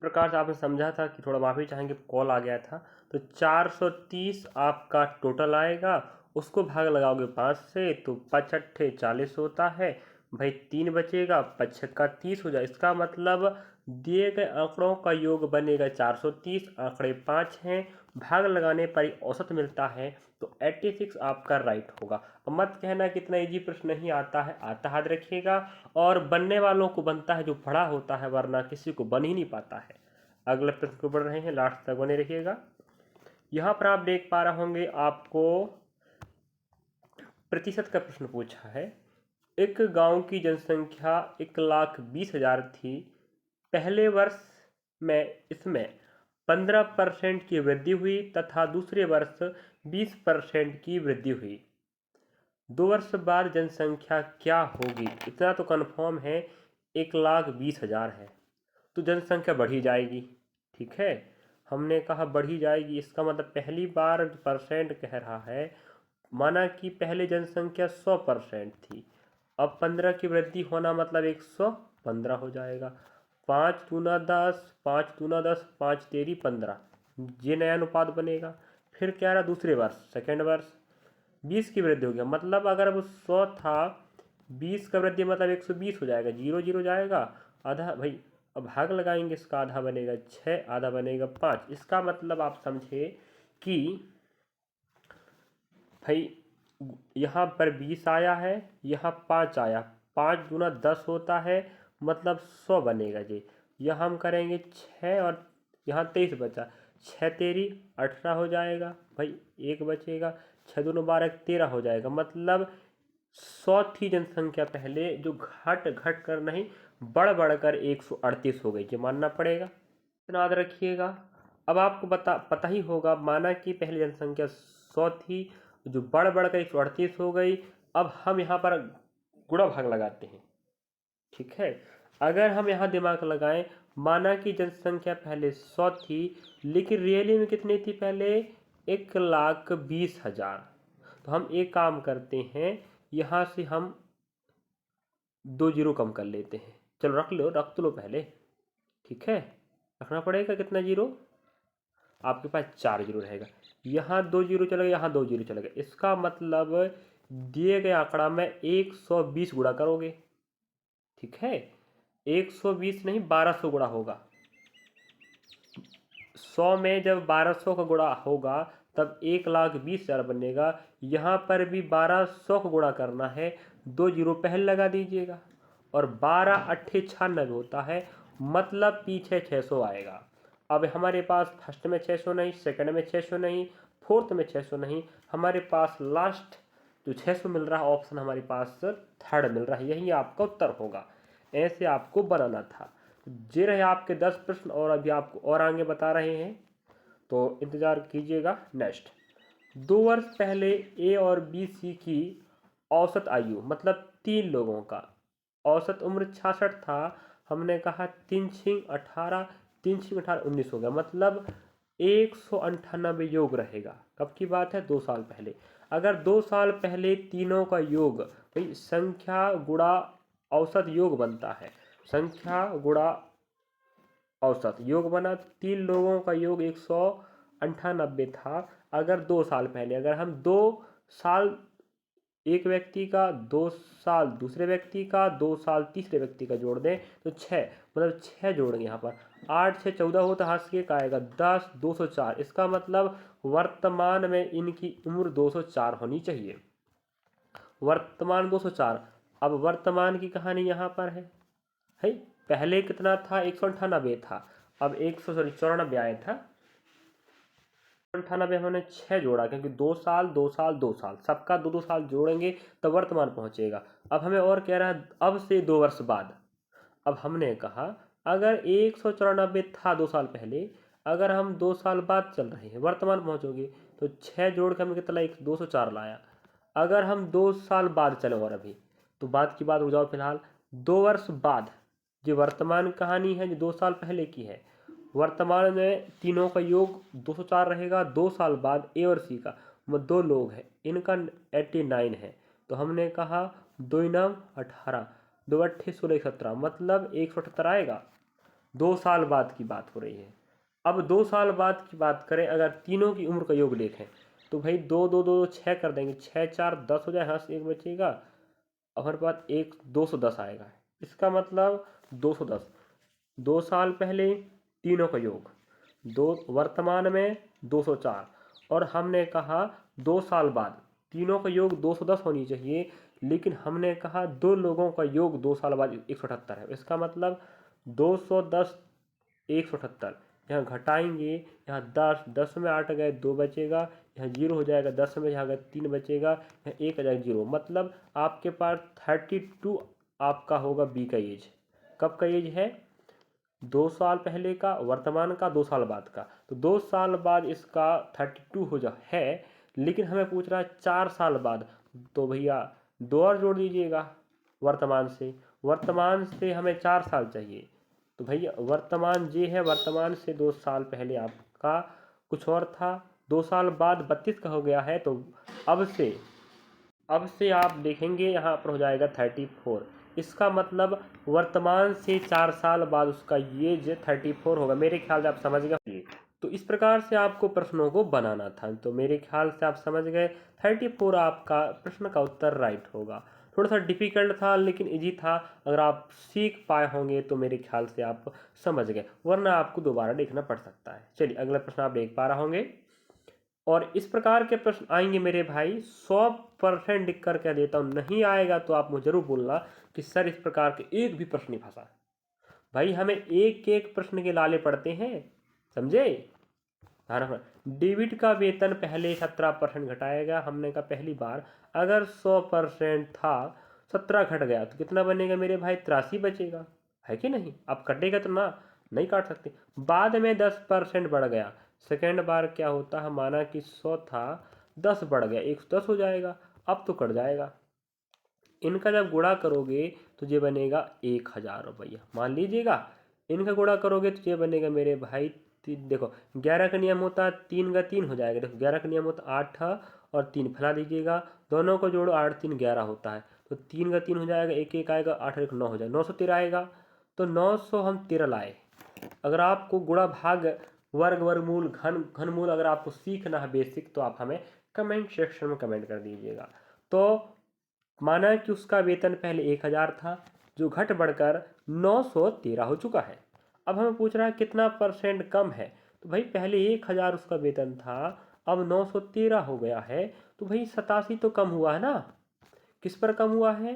प्रकार से आपने समझा था कि थोड़ा माफ़ी चाहेंगे, कॉल आ गया था। तो 430 आपका टोटल आएगा, उसको भाग लगाओगे 5 से तो 5 अट्ठे 40 होता है। भाई 3 बचेगा, 5 छक्का 30 हो जाए। इसका मतलब दिए गए आंकड़ों का योग बनेगा 430, आंकड़े 5 हैं, भाग लगाने पर ही औसत मिलता है, तो 86 आपका राइट होगा। अब मत कहना कि इतना इजी प्रश्न नहीं आता है, आता याद रखिएगा। और बनने वालों को बनता है जो पढ़ा होता है, वरना किसी को बन ही नहीं पाता है। अगले प्रश्न को बढ़ रहे हैं, लास्ट तक बने रहिएगा। यहाँ पर आप देख पा रहे होंगे, आपको प्रतिशत का प्रश्न पूछा है। एक गांव की जनसंख्या 1,20,000 थी, पहले वर्ष में इसमें 15% की वृद्धि हुई तथा दूसरे वर्ष 20% की वृद्धि हुई। 2 वर्ष बाद जनसंख्या क्या होगी। इतना तो कन्फर्म है, 1,20,000 है तो जनसंख्या बढ़ी जाएगी, ठीक है। हमने कहा बढ़ी जाएगी, इसका मतलब पहली बार परसेंट कह रहा है, माना कि पहले जनसंख्या 100% थी, अब 15 की वृद्धि होना मतलब 115 हो जाएगा। 5 दूना 10, 5 दूना 10, 5 तेरी 15, ये नया अनुपात बनेगा। फिर क्या रहा दूसरे वर्ष, सेकेंड वर्ष 20 की वृद्धि हो गया, मतलब अगर अब 100 था, 20 का वृद्धि मतलब 120 हो जाएगा, 0 0 जाएगा, आधा भाई अब भाग लगाएंगे, इसका आधा बनेगा 6, आधा बनेगा 5। इसका मतलब आप समझे कि भाई यहाँ पर 20 आया है, यहाँ 5 आया, 5 दूना 10 होता है, मतलब 100 बनेगा जी। यहाँ हम करेंगे 6 और यहाँ 23 बचा, 6 तेरी 18 हो जाएगा, भाई एक बचेगा, 6 दूना 12 13 हो जाएगा। मतलब 100 थी जनसंख्या पहले, जो घट घट कर नहीं बढ़ बढ़कर 138 हो गई, ये मानना पड़ेगा, इतना याद रखिएगा। अब आपको पता ही होगा, माना कि पहले जनसंख्या 100 थी, जो बढ़ बढ़कर 138 हो गई। अब हम यहाँ पर गुणा भाग लगाते हैं, ठीक है। अगर हम यहाँ दिमाग लगाएं, माना कि जनसंख्या पहले 100 थी, लेकिन रियली में कितनी थी पहले, 1,20,000। तो हम एक काम करते हैं, यहाँ से हम 2 जीरो कम कर लेते हैं। चलो रख तो लो पहले, ठीक है। रखना पड़ेगा कितना जीरो, आपके पास 4 जीरो रहेगा। यहाँ 2 जीरो चला गया, यहाँ 2 जीरो चला गया, इसका मतलब दिए गए आंकड़ा में 120 गुणा करोगे, ठीक है। 120 नहीं 1200 गुणा होगा। 100 में जब 1200 का गुणा होगा तब 1,20,000 बनेगा। यहाँ पर भी 1200 का गुणा करना है, 2 जीरो पहले लगा दीजिएगा, और 12 अट्ठे 96 होता है, मतलब पीछे 600 आएगा। अब हमारे पास फर्स्ट में 600 नहीं, सेकंड में 600 नहीं, फोर्थ में 600 नहीं, हमारे पास लास्ट जो 600 मिल रहा है ऑप्शन, हमारे पास थर्ड मिल रहा है, यही आपका उत्तर होगा। ऐसे आपको बनाना था। ये रहे आपके 10 प्रश्न, और अभी आपको और आगे बता रहे हैं, तो इंतज़ार कीजिएगा। नेक्स्ट, 2 वर्ष पहले ए और बी सी की औसत आयु, मतलब 3 लोगों का औसत उम्र 66 था, हमने कहा 3 छिंग 18, 3 छिंग 18 19 हो गया, मतलब 198 योग रहेगा। कब की बात है, 2 साल पहले। अगर 2 साल पहले तीनों का योग, भाई संख्या गुणा औसत योग बनता है, संख्या गुणा औसत योग बना। 3 लोगों का योग 198 था। अगर 2 साल पहले, अगर हम 2 साल एक व्यक्ति का, 2 साल दूसरे व्यक्ति का, 2 साल तीसरे व्यक्ति का जोड़ दें तो 6, मतलब 6 जोड़ेंगे यहाँ पर। 8 6 14 होता है, हाथ से एक आएगा 10, 204। इसका मतलब वर्तमान में इनकी उम्र 204 होनी चाहिए। वर्तमान 204। अब वर्तमान की कहानी यहाँ पर है पहले कितना था, 198 था, अब 194 आया था। 98 हमने 6 जोड़ा, क्योंकि 2 साल 2 साल 2 साल, सबका 2 2 साल जोड़ेंगे तब वर्तमान पहुंचेगा। अब हमें और कह रहा है अब से 2 वर्ष बाद। अब हमने कहा अगर 194 था 2 साल पहले, अगर हम 2 साल बाद चल रहे हैं, वर्तमान पहुंचोगे, तो 6 जोड़ के हमने कितना 204 लाया। अगर हम 2 साल बाद चले और अभी, तो बाद की बात हो जाओ फिलहाल 2 वर्ष बाद। जो वर्तमान कहानी है जो 2 साल पहले की है, वर्तमान में तीनों का योग 204 रहेगा। 2 साल बाद ए और सी का, वो 2 लोग हैं, इनका 89 है। तो हमने कहा 2 9 18, 2 8 16 17, मतलब 178 आएगा। 2 साल बाद की बात हो रही है। अब 2 साल बाद की बात करें, अगर तीनों की उम्र का योग देखें, तो भाई 2 2 2 6 कर देंगे, 6 4 10 हो जाए, यहाँ से एक बचेगा, और हमारे पास एक 210 आएगा। इसका मतलब 210। 2 साल पहले तीनों का योग, दो वर्तमान में 204, और हमने कहा 2 साल बाद तीनों का योग 210 होनी चाहिए, लेकिन हमने कहा 2 लोगों का योग 2 साल बाद 178 है। इसका मतलब 210 178, यहाँ घटाएंगे, यहाँ 10 10 में 8 गए, 2 बचेगा, यहाँ 0 हो जाएगा, 10 में यहाँ गए 3 बचेगा, यहाँ 1 आ जाएगा 0। मतलब आपके पास 32 आपका होगा बी का एज। कब का एज है, 2 साल पहले का, वर्तमान का, 2 साल बाद का। तो 2 साल बाद इसका 32 हो जा है, लेकिन हमें पूछ रहा है 4 साल बाद। तो भैया 2 और जोड़ दीजिएगा वर्तमान से हमें 4 साल चाहिए। तो भैया वर्तमान ये है, वर्तमान से 2 साल पहले आपका कुछ और था, 2 साल बाद 32 का हो गया है। तो अब से आप देखेंगे यहाँ पर हो जाएगा 34। इसका मतलब वर्तमान से 4 साल बाद उसका ये 34 होगा। मेरे ख्याल से आप समझ गए। तो इस प्रकार से आपको प्रश्नों को बनाना था। तो मेरे ख्याल से आप समझ गए, 34 आपका प्रश्न का उत्तर राइट होगा। थोड़ा सा डिफिकल्ट था लेकिन इजी था। अगर आप सीख पाए होंगे तो मेरे ख्याल से आप समझ गए, वरना आपको दोबारा देखना पड़ सकता है। चलिए अगला प्रश्न आप देख पा रहे होंगे, और इस प्रकार के प्रश्न आएंगे मेरे भाई 100% लिख कर कह देता हूँ। नहीं आएगा तो आप मुझे जरूर बोलना कि सर इस प्रकार के एक भी प्रश्न नहीं फंसा। भाई हमें एक एक प्रश्न के लाले पड़ते हैं, समझे। डेबिट का वेतन पहले 17% घटाएगा। हमने कहा पहली बार अगर 100% था, 17 घट गया तो कितना बनेगा मेरे भाई, 83 बचेगा, है कि नहीं। अब कटेगा तो ना, नहीं काट सकते। बाद में 10% बढ़ गया, सेकेंड बार क्या होता है, माना कि 100 था, 10 बढ़ गया, 110 हो जाएगा। अब तो कट जाएगा। इनका जब गुणा करोगे तो ये बनेगा 1000 रुपया, मान लीजिएगा। इनका गुणा करोगे तो ये बनेगा मेरे भाई, देखो 11 का नियम होता है 3 का 3 हो जाएगा। देखो 11 का नियम होता है 8 और 3 फैला दीजिएगा, दोनों को जोड़ो, 8 3 11 होता है। तो 3 का 3 हो जाएगा, एक एक आएगा, 8 1 9 हो जाएगा, 913 आएगा। तो 900 हम 13 लाए। अगर आपको गुणा भाग वर्ग वर्गमूल घन घनमूल अगर आपको सीखना है बेसिक, तो आप हमें कमेंट सेक्शन में कमेंट कर दीजिएगा। तो माना कि उसका वेतन पहले 1000 था, जो घट बढ़कर 913 हो चुका है। अब हमें पूछ रहा है कितना परसेंट कम है। तो भाई पहले 1000 उसका वेतन था, अब 913 हो गया है, तो भाई 87 तो कम हुआ है ना। किस पर कम हुआ है,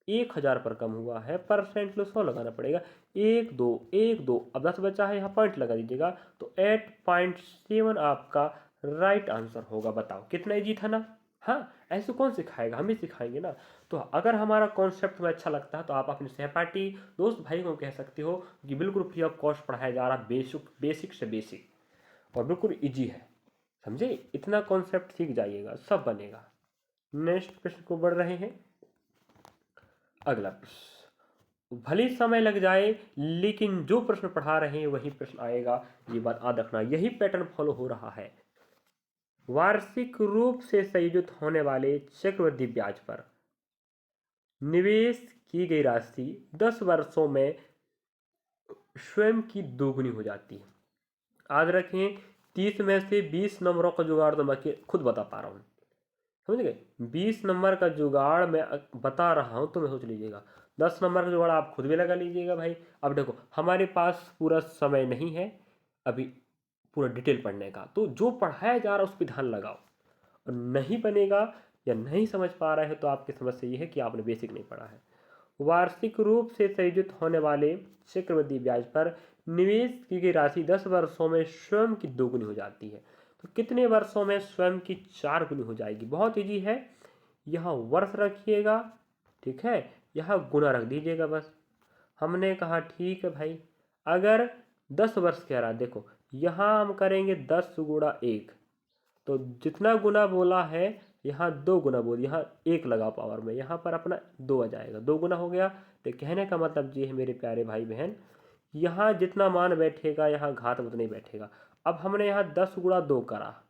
1000 पर कम हुआ है। परसेंट लो 100 लगाना पड़ेगा, 1 2 1 2, अब 10 बचा है, यहाँ पॉइंट लगा दीजिएगा। तो 8.7 आपका राइट आंसर होगा। बताओ कितना इजी था ना। हाँ, ऐसे कौन सिखाएगा, हम ही सिखाएंगे ना। तो अगर हमारा कॉन्सेप्ट तुम्हें अच्छा लगता है तो आप अपने सहपाठी दोस्त भाई को कह सकते हो कि बिल्कुल फ्री ऑफ कॉस्ट पढ़ाया जा रहा, बेसिक से बेसिक, और बिल्कुल इजी है, समझे। इतना कॉन्सेप्ट सीख जाइएगा, सब बनेगा। नेक्स्ट प्रश्न को बढ़ रहे हैं। अगला प्रश्न, भले समय लग जाए लेकिन जो प्रश्न पढ़ा रहे हैं वही प्रश्न आएगा, ये बात याद रखना। यही पैटर्न फॉलो हो रहा है। वार्षिक रूप से संयोजित होने वाले चक्रवृद्धि ब्याज पर निवेश की गई राशि 10 वर्षों में स्वयं की दोगुनी हो जाती है। याद रखें, 30 में से 20 नंबरों का जुगाड़ तो मैं खुद बता पा रहा हूँ, समझ गए। 20 नंबर का जुगाड़ मैं बता रहा हूँ तो मैं सोच लीजिएगा, 10 नंबर का जुगाड़ आप खुद भी लगा लीजिएगा भाई। अब देखो, हमारे पास पूरा समय नहीं है अभी पूरा डिटेल पढ़ने का, तो जो पढ़ाया जा रहा है उस पर ध्यान लगाओ। और नहीं बनेगा या नहीं समझ पा रहे हो तो आपकी समस्या ये है कि आपने बेसिक नहीं पढ़ा है। वार्षिक रूप से संयोजित होने वाले चक्रवृद्धि ब्याज पर निवेश की गई राशि 10 वर्षों में स्वयं की दोगुनी हो जाती है। तो कितने वर्षों में स्वयं की 4 गुनी हो जाएगी? बहुत ईजी है, यहाँ वर्ष रखिएगा, ठीक है, यहाँ गुना रख दीजिएगा बस। हमने कहा ठीक है भाई, अगर 10 वर्ष कह रहा, देखो यहाँ हम करेंगे 10 गुणा 1, तो जितना गुना बोला है यहाँ 2 गुना बोल, यहाँ 1 लगा पावर में, यहाँ पर अपना 2 आ जाएगा, 2 गुना हो गया। तो कहने का मतलब ये है मेरे प्यारे भाई बहन, यहाँ जितना मान बैठेगा यहाँ घात उतना ही बैठेगा। अब हमने यहाँ 10 गुणा 2 करा,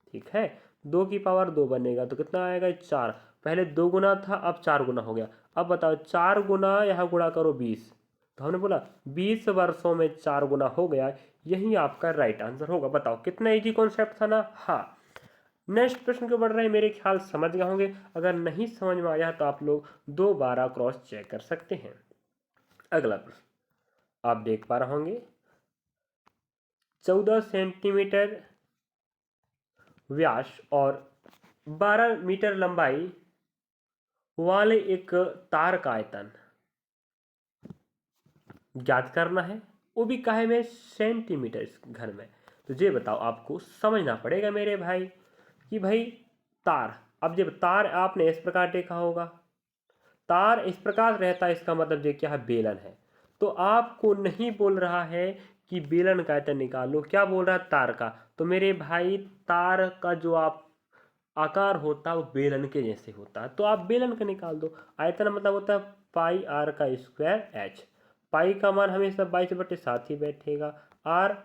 ठीक है, 2 की पावर 2 बनेगा तो कितना आएगा? 4। पहले 2 गुना था, अब 4 गुना हो गया। अब बताओ 4 गुना यहाँ गुणा करो 20, तो हमने बोला 20 वर्षों में 4 गुना हो गया, यही आपका राइट आंसर होगा। बताओ कितना इजी कॉन्सेप्ट था ना। हाँ, नेक्स्ट प्रश्न क्यों बढ़ रहे हैं, मेरे ख्याल समझ गए होंगे। अगर नहीं समझ में आया तो आप लोग दोबारा क्रॉस चेक कर सकते हैं। अगला प्रश्न आप देख पा रहे होंगे, 14 सेंटीमीटर व्यास और 12 मीटर लंबाई वाले एक तार का आयतन ज्ञात करना है, वो भी काहे में? सेंटीमीटर घन में। तो ये बताओ, आपको समझना पड़ेगा मेरे भाई कि भाई तार, अब जब तार आपने इस प्रकार देखा होगा, तार इस प्रकार रहता है, इसका मतलब ये क्या है? बेलन है। तो आपको नहीं बोल रहा है कि बेलन का आयतन निकालो, क्या बोल रहा है? तार का। तो मेरे भाई तार का जो आप आकार होता है वो बेलन के जैसे होता है, तो आप बेलन का निकाल दो। आयतन मतलब होता है पाई आर का स्क्वायर एच। पाई का मान हमेशा 22/7 ही बैठेगा। आर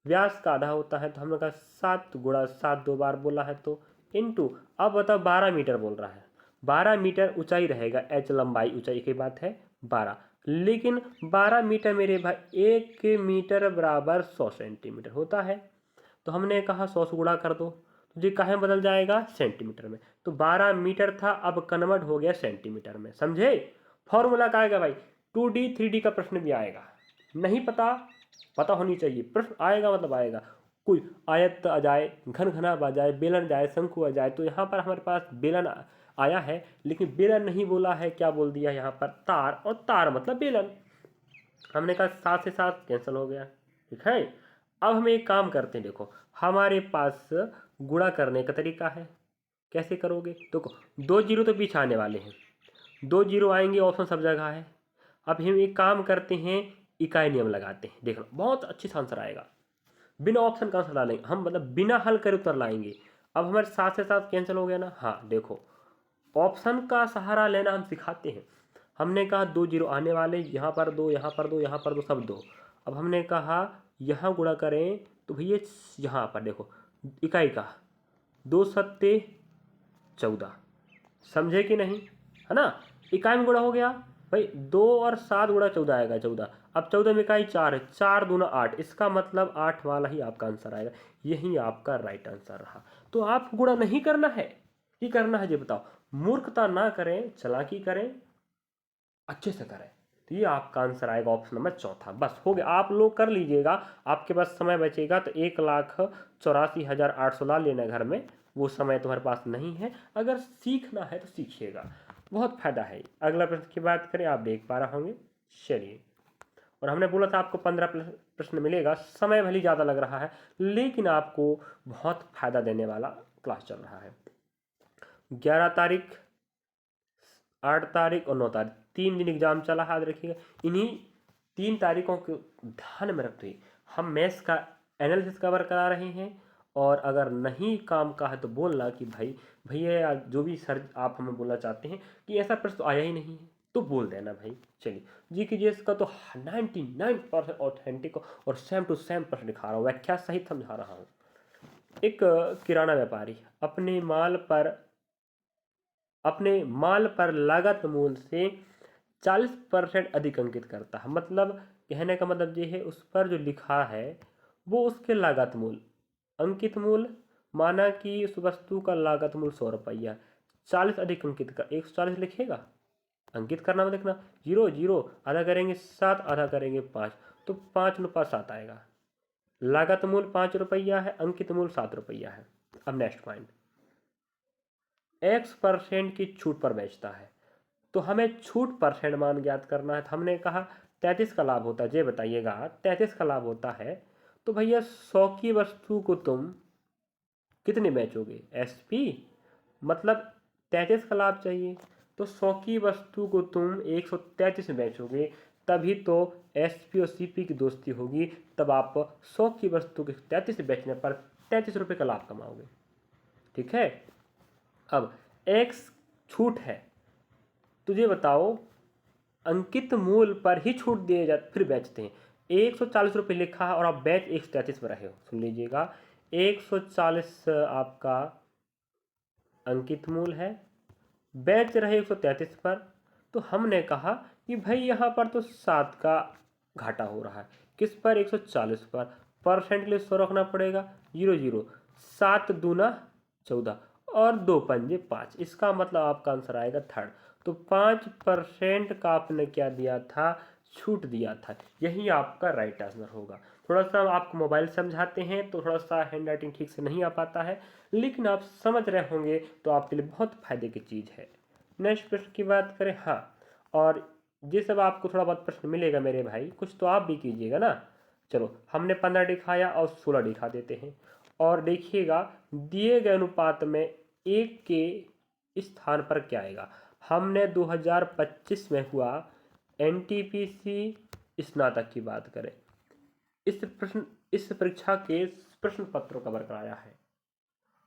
व्यास का आधा होता है, तो हमने कहा 7 गुणा 7 दो बार बोला है तो इंटू, अब बताओ 12 मीटर बोल रहा है, 12 मीटर ऊंचाई रहेगा, एच लंबाई ऊंचाई की बात है 12, लेकिन 12 मीटर मेरे भाई 1 मीटर बराबर 100 सेंटीमीटर होता है। तो हमने कहा 100 से गुणा कर दो, तो ये कहाँ बदल जाएगा? सेंटीमीटर में। तो 12 मीटर था, अब कन्वर्ट हो गया सेंटीमीटर में, समझे? फॉर्मूला का आएगा भाई, 2D 3D का प्रश्न भी आएगा, नहीं पता, पता होनी चाहिए, प्रश्न आएगा मतलब आएगा। कोई आयत आ जाए, घन घनाभ आ जाए, बेलन जाए, शंकु आ जाए, तो यहाँ पर हमारे पास बेलन आया है, लेकिन बेलन नहीं बोला है, क्या बोल दिया यहाँ पर? तार, और तार मतलब बेलन। हमने कहा 7 से 7 कैंसिल हो गया, ठीक है। अब हम एक काम करते हैं, देखो हमारे पास गुणा करने का तरीका है, कैसे करोगे? देखो 2 जीरो तो पीछे आने वाले हैं, 2 जीरो आएंगे, ऑप्शन सब जगह है। अब हम एक काम करते हैं, इकाई नियम लगाते हैं, देखो बहुत अच्छी से आंसर आएगा। बिना ऑप्शन का आंसर डालेंगे हम, मतलब बिना हल करे उत्तर लाएंगे। अब हमारे 7 से 7 कैंसिल हो गया ना। हाँ देखो, ऑप्शन का सहारा लेना हम सिखाते हैं। हमने कहा 2 जीरो आने वाले, यहाँ पर 2, यहाँ पर 2, यहाँ पर 2, सब 2। अब हमने कहा यहाँ गुणा करें तो भैया यहाँ पर देखो इकाई का 2 सत्ते 14, समझे कि नहीं? है ना, इकाई में गुणा हो गया भाई, 2 और 7 गुणा 14 आएगा 14। अब 14 में इकाई 4 है, 4 दूना 8, इसका मतलब 8 वाला ही आपका आंसर आएगा, यही आपका राइट आंसर रहा। तो आप गुणा नहीं करना है, कि करना है ये बताओ? मूर्खता ना करें, चालाकी करें, अच्छे से करें। तो ये आपका आंसर आएगा ऑप्शन नंबर चौथा। बस हो गया, आप लोग कर लीजिएगा, आपके पास समय बचेगा तो 1,84,800 ला लेना घर में, वो समय तुम्हारे पास नहीं है। अगर सीखना है तो सीखिएगा, बहुत फायदा है। अगला प्रश्न की बात करें, आप देख पा रहे होंगे, चलिए। और हमने बोला था आपको 15 प्रश्न मिलेगा, समय भले ज़्यादा लग रहा है लेकिन आपको बहुत फायदा देने वाला क्लास चल रहा है। 11 तारीख, 8 तारीख और 9 तारीख, 3 दिन एग्जाम चला है, याद रखिएगा। इन्हीं 3 तारीखों को ध्यान में रखते हुए हम मैथ्स का एनालिसिस कवर करा रहे हैं। और अगर नहीं काम का है तो बोलना कि भाई भैया जो भी सर आप हमें बोलना चाहते हैं कि ऐसा प्रश्न तो आया ही नहीं है, तो बोल देना भाई। चलिए, जी के जीएस का तो 99% ऑथेंटिक और सेम टू सेम प्रश्न दिखा रहा हूँ, व्याख्या सहित समझा रहा हूँ। एक किराना व्यापारी अपने माल पर लागत मूल्य से 40% अधिक अंकित करता है। मतलब कहने का मतलब ये है, उस पर जो लिखा है वो उसके लागत मूल्य, अंकित मूल्य, माना कि उस वस्तु का लागत मूल्य 100 रुपया, 40 अधिक अंकित कर 140 लिखेगा। अंकित करना में देखना, 0 0 आधा करेंगे 7, आधा करेंगे 5, तो 5 अनुपात 7 आएगा। लागत मूल्य 5 रुपया है, अंकित मूल्य 7 रुपया है। अब नेक्स्ट पॉइंट, X% की छूट पर बेचता है। तो हमें छूट परसेंट मान ज्ञात करना है। तो हमने कहा 33 का लाभ होता है, ये बताइएगा 33 का लाभ होता है। तो भैया 100 की वस्तु को तुम कितने बेचोगे? SP, मतलब 33 का लाभ चाहिए, तो 100 की वस्तु को तुम 133 में बेचोगे, तभी तो SP और CP की दोस्ती होगी। तब आप 100 की वस्तु के 33 बेचने पर 33 रुपये का लाभ कमाओगे। ठीक है। अब X छूट है, तुझे बताओ अंकित मूल्य पर ही छूट दिए जाते फिर बेचते हैं। 140 रुपये लिखा है और आप बेच 133 पर रहे हो। सुन लीजिएगा, 140 आपका अंकित मूल्य है, बेच रहे 133 पर। तो हमने कहा कि भाई यहाँ पर तो 7 का घाटा हो रहा है। किस पर? 140 पर। परसेंट के लिए 100 रखना पड़ेगा। 0 0, 7 दूना 14 और 2 पंजे 5। इसका मतलब आपका आंसर आएगा थर्ड। तो 5% का आपने क्या दिया था? छूट दिया था। यही आपका राइट आंसर होगा। थोड़ा सा आपको मोबाइल समझाते हैं तो थोड़ा सा हैंड राइटिंग ठीक से नहीं आ पाता है, लेकिन आप समझ रहे होंगे तो आपके लिए बहुत फायदे की चीज़ है। नेक्स्ट प्रश्न की बात करें। हाँ, और ये सब आपको थोड़ा बहुत प्रश्न मिलेगा मेरे भाई, कुछ तो आप भी कीजिएगा ना। चलो, हमने 15 दिखाया और 16 दिखा देते हैं। और देखिएगा, दिए गए अनुपात में एक के स्थान पर क्या आएगा। हमने 2025 में हुआ NTPC स्नातक की बात करें, इस परीक्षा के प्रश्न पत्रों का वर्क आया है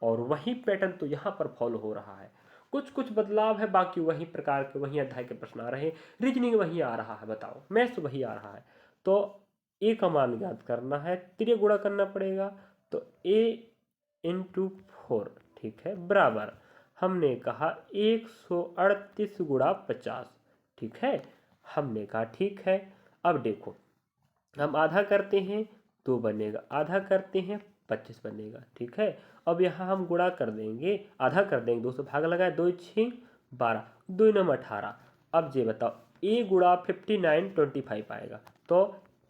और वही पैटर्न तो यहाँ पर फॉलो हो रहा है। कुछ कुछ बदलाव है, बाकी वही प्रकार के वही अध्याय के प्रश्न आ रहे हैं, रीजनिंग वही आ रहा है, बताओ मैथ्स वही आ रहा है। तो ए का मान ज्ञात करना है, त्रिय गुणा करना पड़ेगा। तो A × 4, ठीक है, बराबर हमने कहा 138 गुणा 50। ठीक है, हमने कहा ठीक है। अब देखो, हम आधा करते हैं तो बनेगा, आधा करते हैं 25 बनेगा। ठीक है, अब यहाँ हम गुणा कर देंगे, आधा कर देंगे, 2 से भाग लगाए, 2 6 12, 2 9 18। अब ये बताओ, A गुणा 59 25 आएगा। तो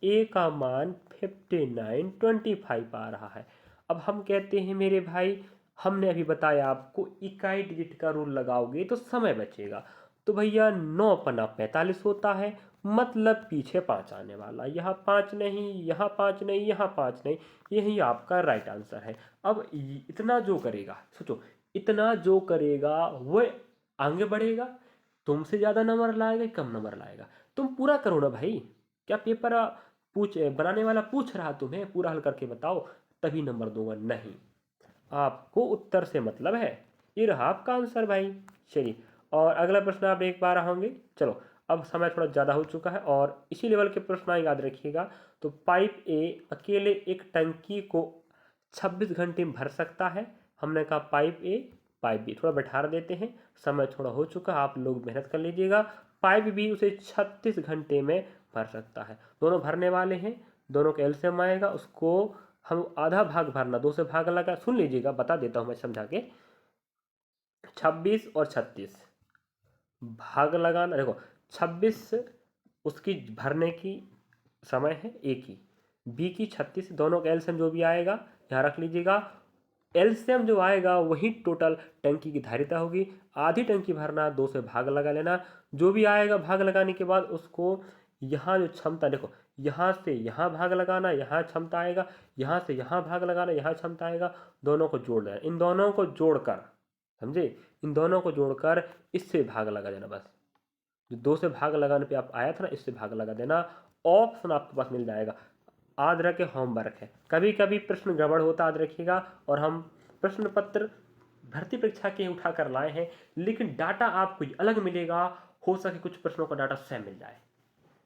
A का मान 59 25 आ रहा है। अब हम कहते हैं मेरे भाई, हमने अभी बताया आपको इकाई डिजिट का रूल लगाओगे तो समय बचेगा। तो भैया 9 पन्ना 45 होता है, मतलब पीछे 5 आने वाला, यहाँ 5 नहीं, यहाँ 5 नहीं, यहाँ 5 नहीं, यही आपका राइट आंसर है। अब इतना जो करेगा, सोचो, इतना जो करेगा वो आगे बढ़ेगा, तुमसे ज़्यादा नंबर लाएगा, कम नंबर लाएगा। तुम पूरा करो ना भाई, क्या पेपर बनाने वाला पूछ रहा तुम्हें पूरा हल करके बताओ तभी नंबर दूंगा? नहीं, आपको उत्तर से मतलब है। ये रहा आपका आंसर भाई। चलिए, और अगला प्रश्न आप एक बार होंगे। चलो, अब समय थोड़ा ज़्यादा हो चुका है और इसी लेवल के प्रश्न याद रखिएगा। तो पाइप ए अकेले एक टंकी को 26 घंटे में भर सकता है। हमने कहा पाइप ए, पाइप बी, थोड़ा बैठा देते हैं, समय थोड़ा हो चुका, आप लोग मेहनत कर लीजिएगा। पाइप बी उसे 36 घंटे में भर सकता है। दोनों भरने वाले हैं, दोनों का एलसीएम आएगा, उसको हम आधा भाग भरना, 2 से भाग लगा, सुन लीजिएगा, बता देता हूँ मैं समझा के। 26 और 36 भाग लगाना, देखो 26 उसकी भरने की समय है ए की, बी की 36, दोनों का एलसीएम जो भी आएगा यहाँ रख लीजिएगा। एलसीएम जो आएगा वही टोटल टंकी की धारिता होगी। आधी टंकी भरना, 2 से भाग लगा लेना, जो भी आएगा भाग लगाने के बाद उसको यहाँ जो क्षमता, देखो यहाँ से यहाँ भाग लगाना, यहाँ क्षमता आएगा, यहाँ से यहाँ भाग लगाना, यहाँ क्षमता आएगा, दोनों को जोड़ देना। इन दोनों को जोड़कर, समझे, इन दोनों को जोड़कर इससे भाग लगा देना। बस जो 2 से भाग लगाने पे आप आया था ना, इससे भाग लगा देना, ऑप्शन आपके पास मिल जाएगा। याद रखे, होमवर्क है, कभी कभी प्रश्न गड़बड़ होता, याद रखिएगा। और हम प्रश्न पत्र भर्ती परीक्षा के उठा कर लाए हैं, लेकिन डाटा आपको अलग मिलेगा, हो सके कुछ प्रश्नों का डाटा सेम मिल जाए।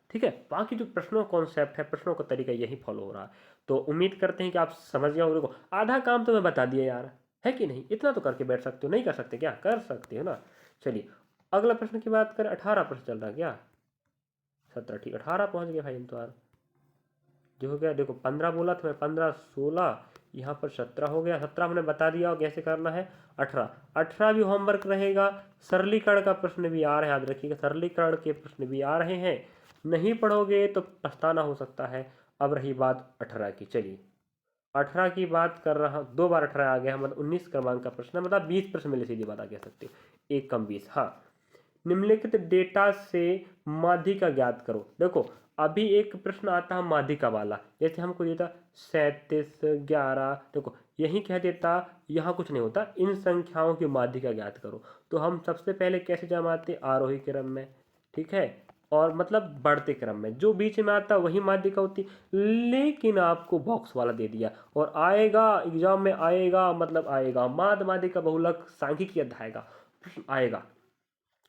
ठीक है। बाकी जो प्रश्नों का कॉन्सेप्ट है, प्रश्नों का तरीका यही फॉलो हो रहा है। तो उम्मीद करते हैं कि आप समझ गए होंगे। देखो आधा काम तो मैं बता दिया यार, है कि नहीं? इतना तो करके बैठ सकते हो, नहीं कर सकते क्या? कर सकते हो ना। चलिए अगला प्रश्न की बात करें। 18 प्रश्न चल रहा है क्या? 17, ठीक, 18 पहुंच गए भाई हम तो यार। जो हो गया, देखो 15 बोला था मैं, 15 16, यहाँ पर 17 हो गया। 17 हमने बता दिया और कैसे करना है। 18, 18 भी होमवर्क रहेगा। सरलीकरण का प्रश्न भी आ रहा है, याद रखिएगा सरलीकरण के प्रश्न भी आ रहे हैं। नहीं पढ़ोगे तो पछताना हो सकता है। अब रही बात 18 की, चलिए 18 की बात कर रहा हूँ। 2 बार 18 आ गया, मतलब 19 क्रमांक का प्रश्न है, मतलब 20 प्रश्न मिले, सीधी बात आ कह सकते हो, 1 कम 20। हाँ, निम्नलिखित डेटा से माध्यिका ज्ञात करो। देखो अभी एक प्रश्न आता है माध्यिका वाला, जैसे हमको देता 37 11, देखो यही कह देता, यहाँ कुछ नहीं होता, इन संख्याओं की माध्यिका ज्ञात करो। तो हम सबसे पहले कैसे जमाते, आरोही क्रम में, ठीक है, और मतलब बढ़ते क्रम में, जो बीच में आता वही माध्यिका होती। लेकिन आपको बॉक्स वाला दे दिया, और आएगा एग्जाम में, आएगा मतलब आएगा, माध्यिका बहुलक सांख्यिकी अध्याय का प्रश्न आएगा।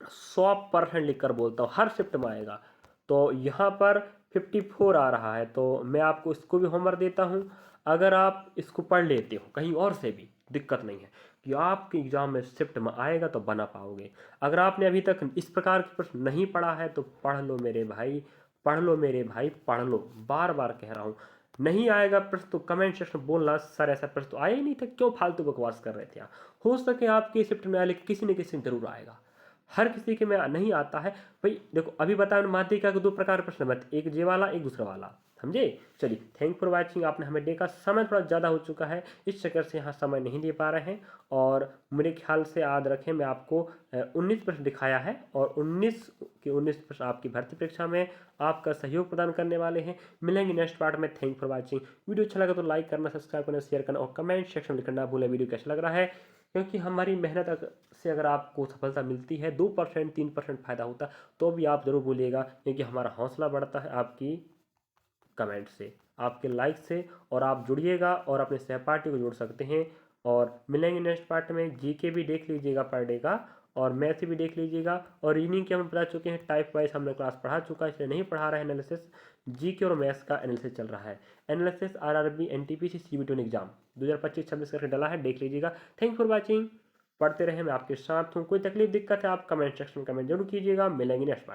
100% लिख कर बोलता हूँ, हर शिफ्ट में आएगा। तो यहाँ पर 54 आ रहा है, तो मैं आपको इसको भी होमवर्क देता हूँ। अगर आप इसको पढ़ लेते हो कहीं और से भी, दिक्कत नहीं है, कि आपके एग्जाम में शिफ्ट में आएगा तो बना पाओगे। अगर आपने अभी तक इस प्रकार के प्रश्न नहीं पढ़ा है तो पढ़ लो मेरे भाई, पढ़ लो मेरे भाई, पढ़ लो, बार बार कह रहा हूँ। नहीं आएगा प्रश्न तो कमेंट सेक्शन में बोलना, सर ऐसा प्रश्न तो आया ही नहीं था, क्यों फालतू बकवास कर रहे थे आप। हो सके आपके शिफ्ट में आए, लेकिन किसी न किसी में जरूर आएगा, हर किसी के में नहीं आता है भाई। देखो अभी बताया माध्यिका के 2 प्रकार प्रश्न मत, एक जे वाला एक दूसरा वाला, समझे। चलिए थैंक फॉर वाचिंग। आपने हमें देखा, समय थोड़ा ज़्यादा हो चुका है, इस चक्कर से यहाँ समय नहीं दे पा रहे हैं। और मेरे ख्याल से याद रखें, मैं आपको 19 प्रश्न दिखाया है, और 19 के 19 प्रश्न आपकी भर्ती परीक्षा में आपका सहयोग प्रदान करने वाले हैं। मिलेंगे नेक्स्ट पार्ट में। Thank for watching. वीडियो अच्छा लगा तो लाइक करना, सब्सक्राइब करना, शेयर करना, और कमेंट सेक्शन में लिखना ना भूलें वीडियो कैसा लग रहा है। क्योंकि हमारी मेहनत से अगर आपको सफलता मिलती है, 2% 3% फायदा होता है, तो भी आप जरूर बोलिएगा, क्योंकि हमारा हौसला बढ़ता है आपकी कमेंट से, आपके लाइक से। और आप जुड़िएगा और अपने सहपाठी को जोड़ सकते हैं। और मिलेंगे नेक्स्ट पार्ट में। जीके भी देख लीजिएगा पर डे का, और मैथ भी देख लीजिएगा, और रीजनिंग के हम बता चुके हैं, टाइप वाइज हमने क्लास पढ़ा चुका है, इसलिए नहीं पढ़ा रहे हैं एनालिसिस। जीके और मैथ्स का एनालिसिस चल रहा है। Analysis RRB NTPC CBT exam 2025-26 करके डला है, देख लीजिएगा। Thank for watching. पढ़ते रहे, मैं आपके साथ हूँ। कोई तकलीफ दिक्कत है आप कमेंट सेक्शन में कमेंट जरूर कीजिएगा। मिलेंगे नेक्स्ट पार्ट।